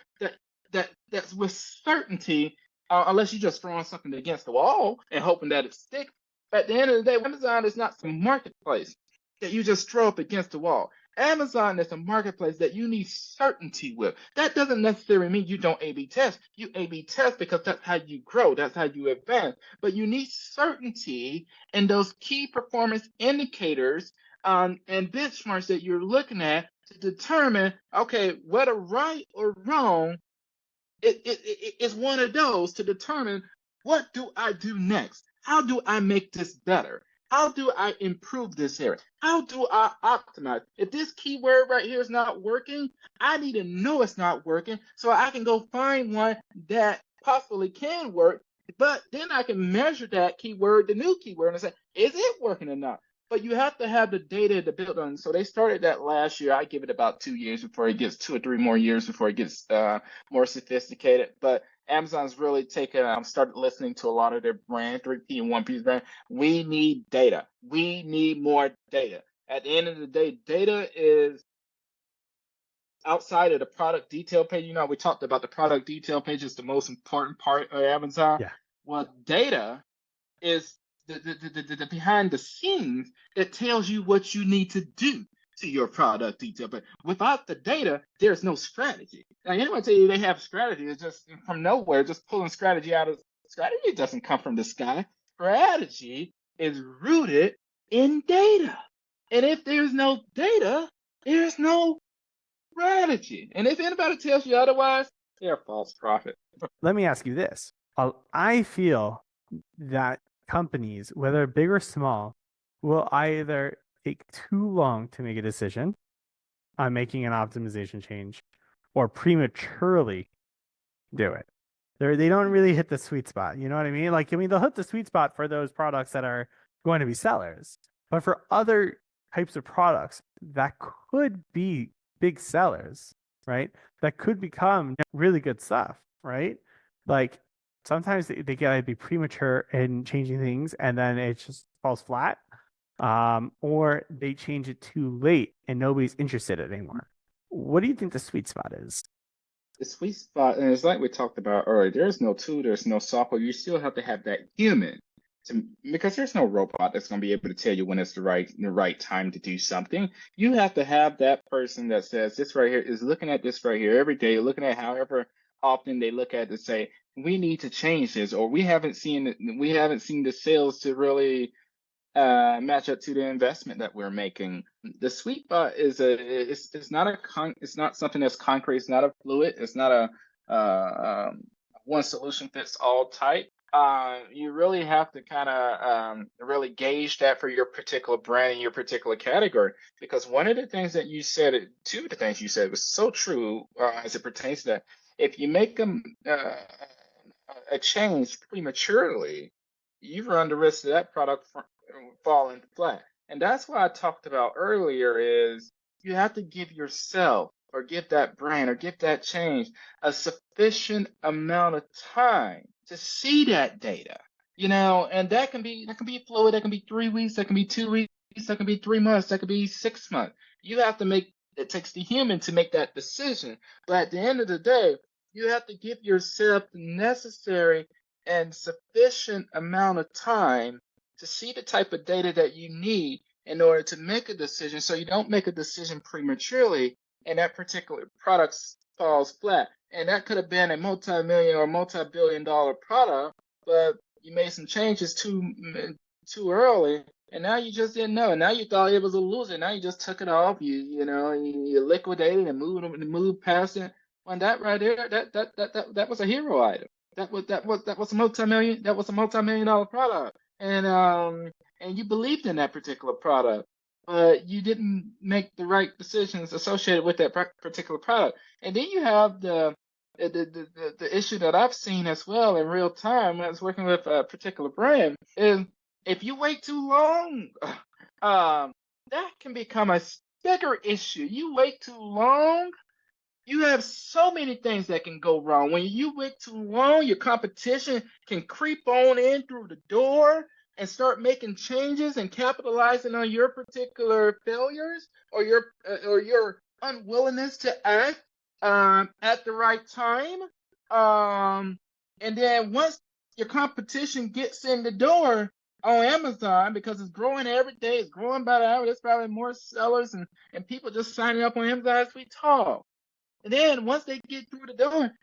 that's with certainty. Unless you're just throwing something against the wall and hoping that it sticks. At the end of the day, Amazon is not some marketplace that you just throw up against the wall. Amazon is a marketplace that you need certainty with. That doesn't necessarily mean you don't A/B test. You A/B test because that's how you grow, that's how you advance. But you need certainty in those key performance indicators and benchmarks that you're looking at to determine, okay, whether right or wrong, it's one of those to determine what do I do next? How do I make this better? How do I improve this area? How do I optimize? If this keyword right here is not working, I need to know it's not working so I can go find one that possibly can work. But then I can measure that keyword, the new keyword, and say, is it working or not? But you have to have the data to build on. So they started that last year. I give it about 2 years before it gets 2 or 3 more years before it gets more sophisticated. But Amazon's really taken, started listening to a lot of their brand, 3P and 1P brand. We need data. We need more data. At the end of the day, data is outside of the product detail page. We talked about the product detail page is the most important part of Amazon. Yeah. Well, data is the behind the scenes that tells you what you need to do to your product detail. But without the data, there's no strategy. Now, anyone tell you they have strategy, it's just from nowhere, just pulling strategy out of strategy doesn't come from the sky. Strategy is rooted in data. And if there's no data, there's no strategy. And if anybody tells you otherwise, they're a false prophet. Let me ask you this. I feel that companies, whether big or small, will either take too long to make a decision on making an optimization change or prematurely do it. They don't really hit the sweet spot. You know what I mean? They'll hit the sweet spot for those products that are going to be sellers. But for other types of products that could be big sellers, right? That could become really good stuff, right? Like sometimes they gotta be premature in changing things and then it just falls flat. Or they change it too late and nobody's interested anymore. What do you think the sweet spot is? The sweet spot, and it's like we talked about earlier, there's no tool, there's no software. You still have to have that human because there's no robot that's going to be able to tell you when it's the right time to do something. You have to have that person that says this right here is looking at this right here every day, looking at however often they look at it to say we need to change this, or we haven't seen the sales to really match up to the investment that we're making. The sweet spot is it's not it's not something that's concrete. It's not a fluid. It's not a one solution fits all type. You really have to kind of really gauge that for your particular brand and your particular category. Because one of the things that you said, two of the things you said was so true as it pertains to that. If you make a change prematurely, you run the risk of that product falling flat. And that's what I talked about earlier is you have to give yourself or give that brand or give that change a sufficient amount of time to see that data. And that can be fluid, that can be 3 weeks, that can be 2 weeks, that can be 3 months, that can be 6 months. You have to make it takes the human to make that decision. But at the end of the day, you have to give yourself the necessary and sufficient amount of time to see the type of data that you need in order to make a decision so you don't make a decision prematurely and that particular product falls flat. And that could have been a multi-million or multi-billion dollar product, but you made some changes too early, and now you just didn't know. Now you thought it was a loser. Now you just took it off. You liquidated and moved past it. When that right there, that was a hero item. That was a multi-million dollar product, and you believed in that particular product, but you didn't make the right decisions associated with that particular product. And then you have the issue that I've seen as well in real time when I was working with a particular brand is if you wait too long, that can become a bigger issue. You wait too long, you have so many things that can go wrong. When you wait too long, your competition can creep on in through the door and start making changes and capitalizing on your particular failures or your unwillingness to act at the right time. And then once your competition gets in the door on Amazon, because it's growing every day, it's growing by the hour, there's probably more sellers and people just signing up on Amazon as we talk. And then once they get through the door,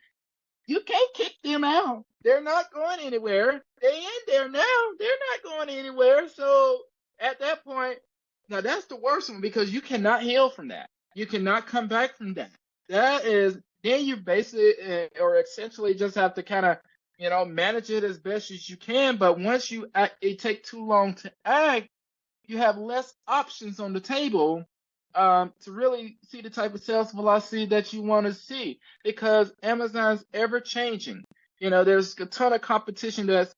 you can't kick them out. They're not going anywhere. They in there now. They're not going anywhere. So at that point, now that's the worst one because you cannot heal from that. You cannot come back from that. That is then you basically or essentially just have to kind of manage it as best as you can. But once it take too long to act, you have less options on the table to really see the type of sales velocity that you want to see because Amazon's ever changing. There's a ton of competition that's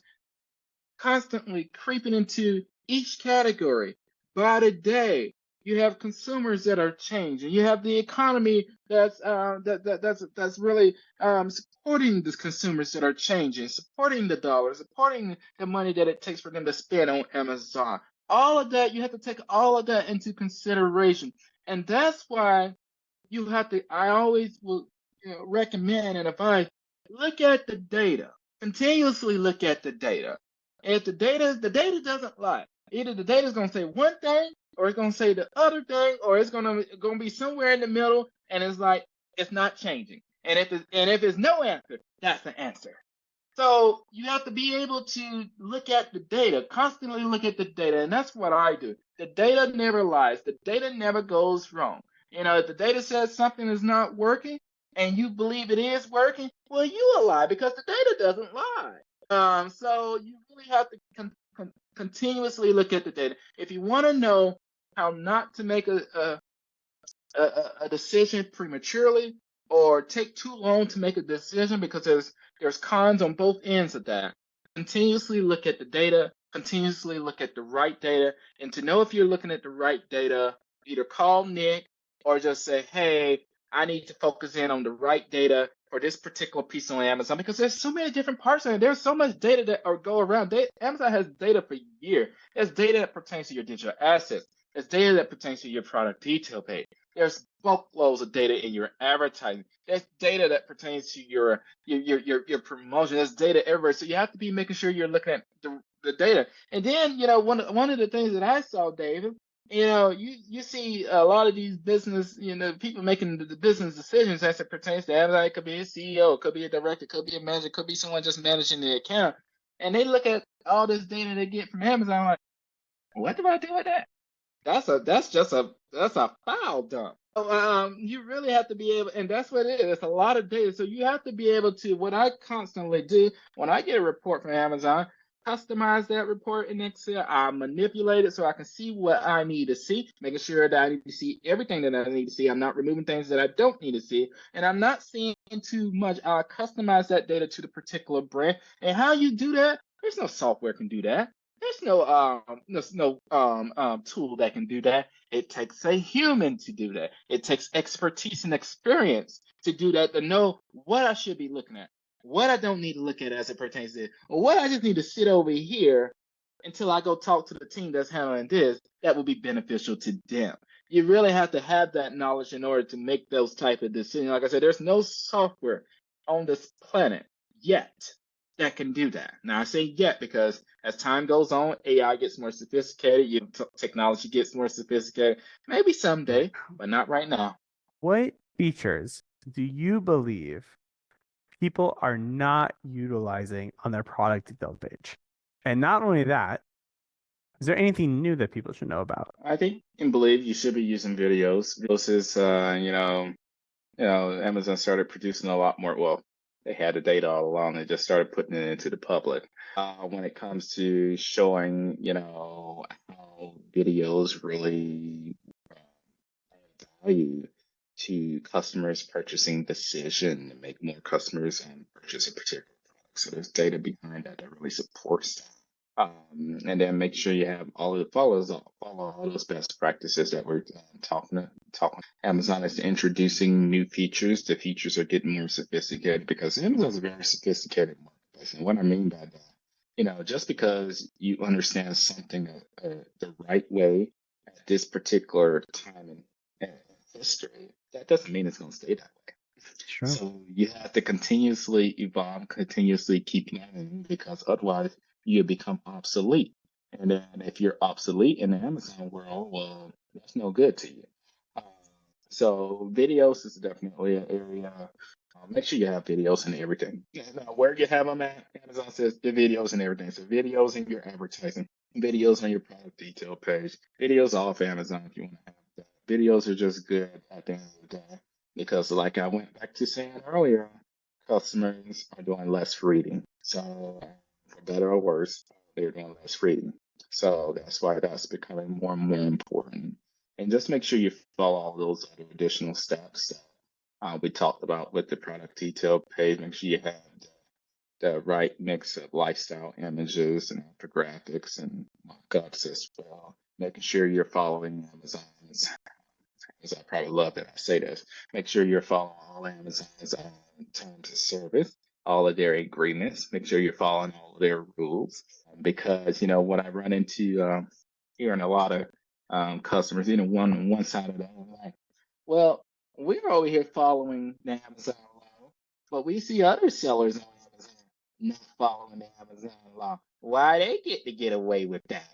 constantly creeping into each category by the day. You have consumers that are changing. You have the economy that's really supporting the consumers that are changing, supporting the dollar, supporting the money that it takes for them to spend on Amazon. All of that, you have to take all of that into consideration. And that's why I always will recommend and advise, look at the data. Continuously look at the data. If the data doesn't lie. Either the data is going to say one thing, or it's going to say the other thing, or it's going to be somewhere in the middle, and it's like it's not changing. And if it's no answer, that's the answer. So you have to be able to look at the data, constantly look at the data, and that's what I do. The data never lies. The data never goes wrong. If the data says something is not working and you believe it is working, well, you a lie because the data doesn't lie. So you really have to continuously look at the data. If you want to know how not to make a decision prematurely or take too long to make a decision because there's cons on both ends of that. Continuously look at the data Continuously look at the right data. And to know if you're looking at the right data, either call Nick or just say, hey, I need to focus in on the right data for this particular piece on Amazon because there's so many different parts of it. There's so much data that are go around. Amazon has data for years. There's data that pertains to your digital assets. There's data that pertains to your product detail page. There's bulk loads of data in your advertising. There's data that pertains to your promotion. There's data everywhere. So you have to be making sure you're looking at the data. And then, one of the things that I saw, David, you see a lot of these business, people making the business decisions as it pertains to Amazon. It could be a CEO, it could be a director, it could be a manager, it could be someone just managing the account. And they look at all this data they get from Amazon, like, what do I do with that? That's a foul dump. So, you really have to be able, and that's what it is. It's a lot of data, so you have to be able to. What I constantly do when I get a report from Amazon, customize that report in Excel. I manipulate it so I can see what I need to see, making sure that I need to see everything that I need to see. I'm not removing things that I don't need to see, and I'm not seeing too much. I customize that data to the particular brand, and how you do that? There's no software can do that. There's no tool that can do that. It takes a human to do that. It takes expertise and experience to do that, to know what I should be looking at, what I don't need to look at as it pertains to it, or what I just need to sit over here until I go talk to the team that's handling this that will be beneficial to them. You really have to have that knowledge in order to make those type of decisions. Like I said, there's no software on this planet yet that can do that. Now I say yet because as time goes on, AI gets more sophisticated, technology gets more sophisticated. Maybe someday, but not right now. What features do you believe people are not utilizing on their product detail page? And not only that, is there anything new that people should know about? I think and believe you should be using videos. Videos is, Amazon started producing a lot more. Well, they had the data all along. They just started putting it into the public. When it comes to showing, how videos really add value to customers' ppurchasing decision and make more customers purchase a particular product. So there's data behind that that really supports that. And then make sure you have all of the follow all those best practices that we're talking. Amazon is introducing new features. The features are getting more sophisticated because Amazon's a very sophisticated marketplace. And what I mean by that, just because you understand something the right way at this particular time in history, that doesn't mean it's going to stay that way. Sure. So you have to continuously evolve, continuously keep learning because otherwise you become obsolete. And then if you're obsolete in the Amazon world, well, that's no good to you. Uh, so videos is definitely an area. Make sure you have videos and everything. Yeah, now, where you have them at, Amazon says the videos and everything. So videos in your advertising, videos on your product detail page, videos off Amazon if you want to have that. Videos are just good at the end of the day because, like I went back to saying earlier, customers are doing less reading. So, for better or worse, they're doing less reading. So that's why that's becoming more and more important. And just make sure you follow all those other additional steps that we talked about with the product detail page. Make sure you have the right mix of lifestyle images and infographics and mockups as well. Making sure you're following Amazon's, as I probably love that I say this, make sure you're following all Amazon's terms of service, all of their agreements. Make sure you're following all of their rules. Because, what I run into hearing a lot of customers, one side of that, like, well, we're over here following the Amazon law, but we see other sellers on Amazon not following the Amazon law. Why they get to get away with that?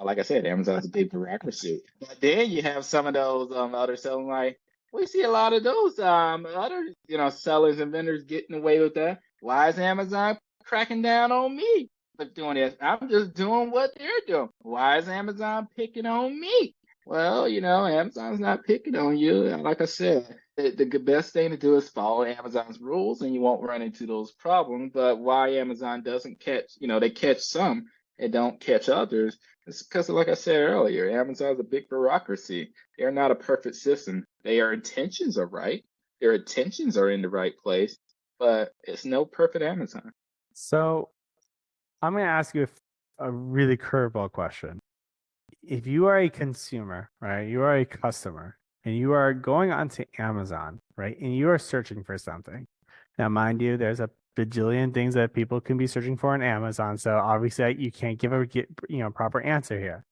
Like I said, Amazon's a big bureaucracy. But then you have some of those other sellers like we see a lot of those other sellers and vendors getting away with that. Why is Amazon cracking down on me for doing this? I'm just doing what they're doing. Why is Amazon picking on me? Well, Amazon's not picking on you. Like I said, the best thing to do is follow Amazon's rules and you won't run into those problems. But why Amazon doesn't catch, they catch some and don't catch others. It's because, like I said earlier, Amazon's a big bureaucracy. They're not a perfect system. Their intentions are right. Their intentions are in the right place, but it's no perfect Amazon. So I'm going to ask you a really curveball question. If you are a consumer, right? You are a customer and you are going onto Amazon, right? And you are searching for something. Now, mind you, there's a bajillion things that people can be searching for on Amazon. So obviously you can't give a proper answer here.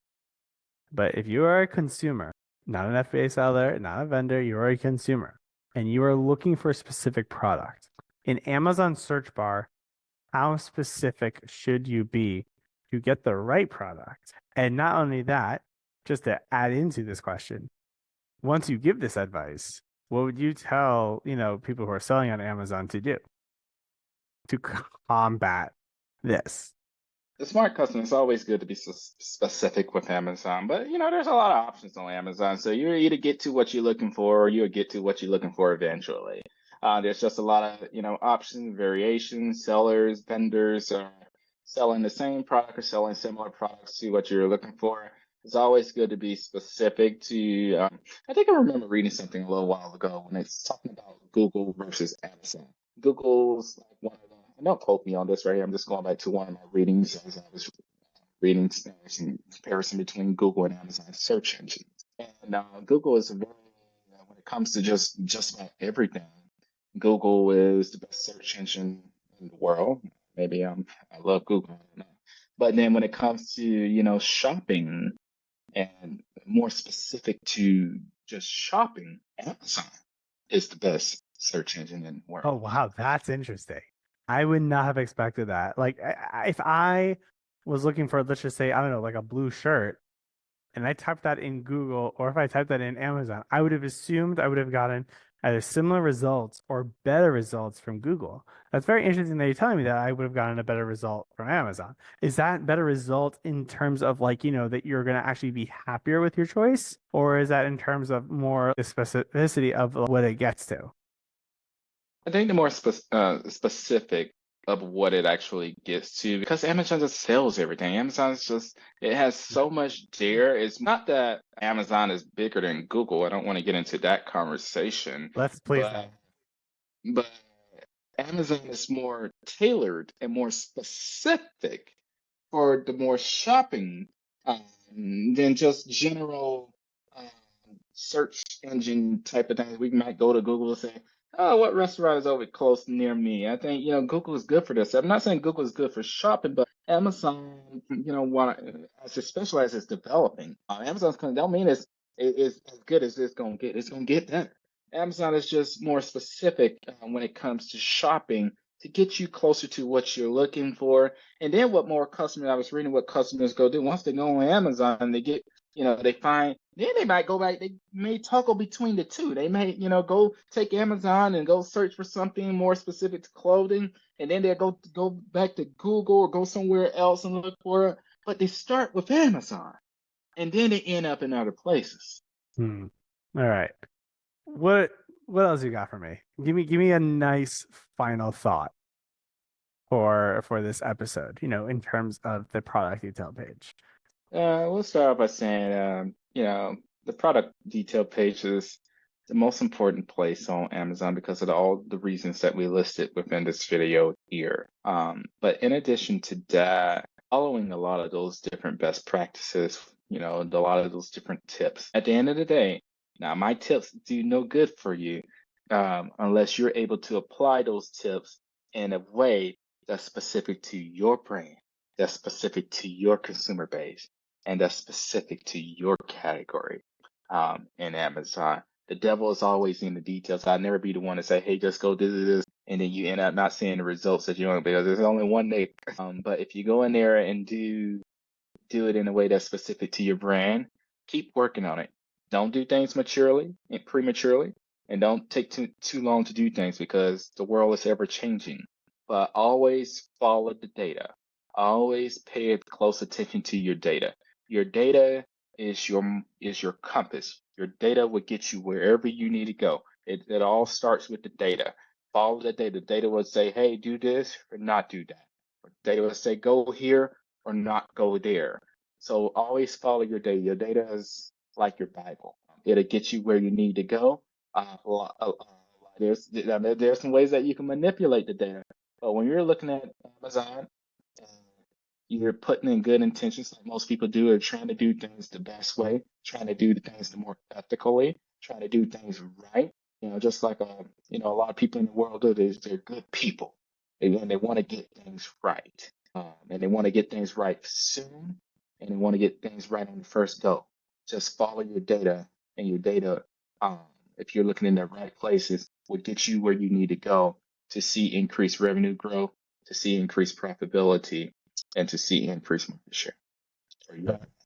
But if you are a consumer, not an FBA seller, not a vendor, you are a consumer and you are looking for a specific product. In Amazon search bar, how specific should you be to get the right product? And not only that, just to add into this question, once you give this advice, what would you tell, people who are selling on Amazon to do to combat this? The smart customer, it's always good to be specific with Amazon, but there's a lot of options on Amazon. So you either get to what you're looking for or you'll get to what you're looking for eventually. There's just a lot of, options, variations, sellers, vendors are selling the same product or selling similar products to what you're looking for. It's always good to be specific to, I think I remember reading something a little while ago when it's talking about Google versus Amazon. Google's like one of the, and don't quote me on this right here. I'm just going back to one of my readings as I was reading some comparison between Google and Amazon search engine. And Google is a very, when it comes to just about everything, Google is the best search engine in the world. Maybe I love Google, I don't know. But then when it comes to shopping and more specific to just shopping, Amazon is the best search engine in the Oh, world. wow, that's interesting. I would not have expected that. Like, if I was looking for, let's just say, I don't know, like a blue shirt, and I typed that in Google or if I typed that in Amazon, I would have assumed I would have gotten either similar results or better results from Google. That's very interesting that you're telling me that I would have gotten a better result from Amazon. Is that better result in terms of like, that you're going to actually be happier with your choice? Or is that in terms of more the specificity of what it gets to? I think the more specific of what it actually gets to, because Amazon just sells everything. Amazon's just, it has so much there. It's not that Amazon is bigger than Google. I don't want to get into that conversation, Let's please but then. but Amazon is more tailored and more specific for the more shopping than just general um, search engine type of things. We might go to Google and say, "Oh, what restaurant is over close near me?" I think Google is good for this. I'm not saying Google is good for shopping, but Amazon, especially as it's developing, Amazon's going to don't mean it's as good as it's going to get. It's going to get better. Amazon is just more specific when it comes to shopping to get you closer to what you're looking for. And then what more customers, I was reading what customers go do once they go on Amazon, they get, they find, then they might go back, they may toggle between the two. They may, go take Amazon and go search for something more specific to clothing. And then they'll go back to Google or go somewhere else and look for it. But they start with Amazon and then they end up in other places. Hmm. All right. What what else you got for me? Give me a nice final thought for this episode, in terms of the product detail page. We'll start off by saying, the product detail page is the most important place on Amazon because of all the reasons that we listed within this video here. But in addition to that, following a lot of those different best practices, a lot of those different tips. At the end of the day, now my tips do no good for you unless you're able to apply those tips in a way that's specific to your brand, that's specific to your consumer base and that's specific to your category in Amazon. The devil is always in the details. I'd never be the one to say, hey, just go do this, and then you end up not seeing the results that you want because there's only one day. But if you go in there and do it in a way that's specific to your brand, keep working on it. Don't do things maturely and prematurely, and don't take too long to do things because the world is ever changing. But always follow the data. Always pay close attention to your data. Your data is your compass. Your data will get you wherever you need to go. It all starts with the data. Follow the data. The data will say, hey, do this or not do that. Or data will say, go here or not go there. So always follow your data. Your data is like your Bible. It'll get you where you need to go. There's some ways that you can manipulate the data, but when you're looking at Amazon, You're putting in good intentions like most people do, are trying to do things the best way, trying to do the things the more ethically, trying to do things right. Just like a lot of people in the world do. They're good people, and they want to get things right, and they want to get things right soon, and they want to get things right on the first go. Just follow your data, and your data, um, if you're looking in the right places, will get you where you need to go to see increased revenue growth, to see increased profitability, and to see increased market share. There you go.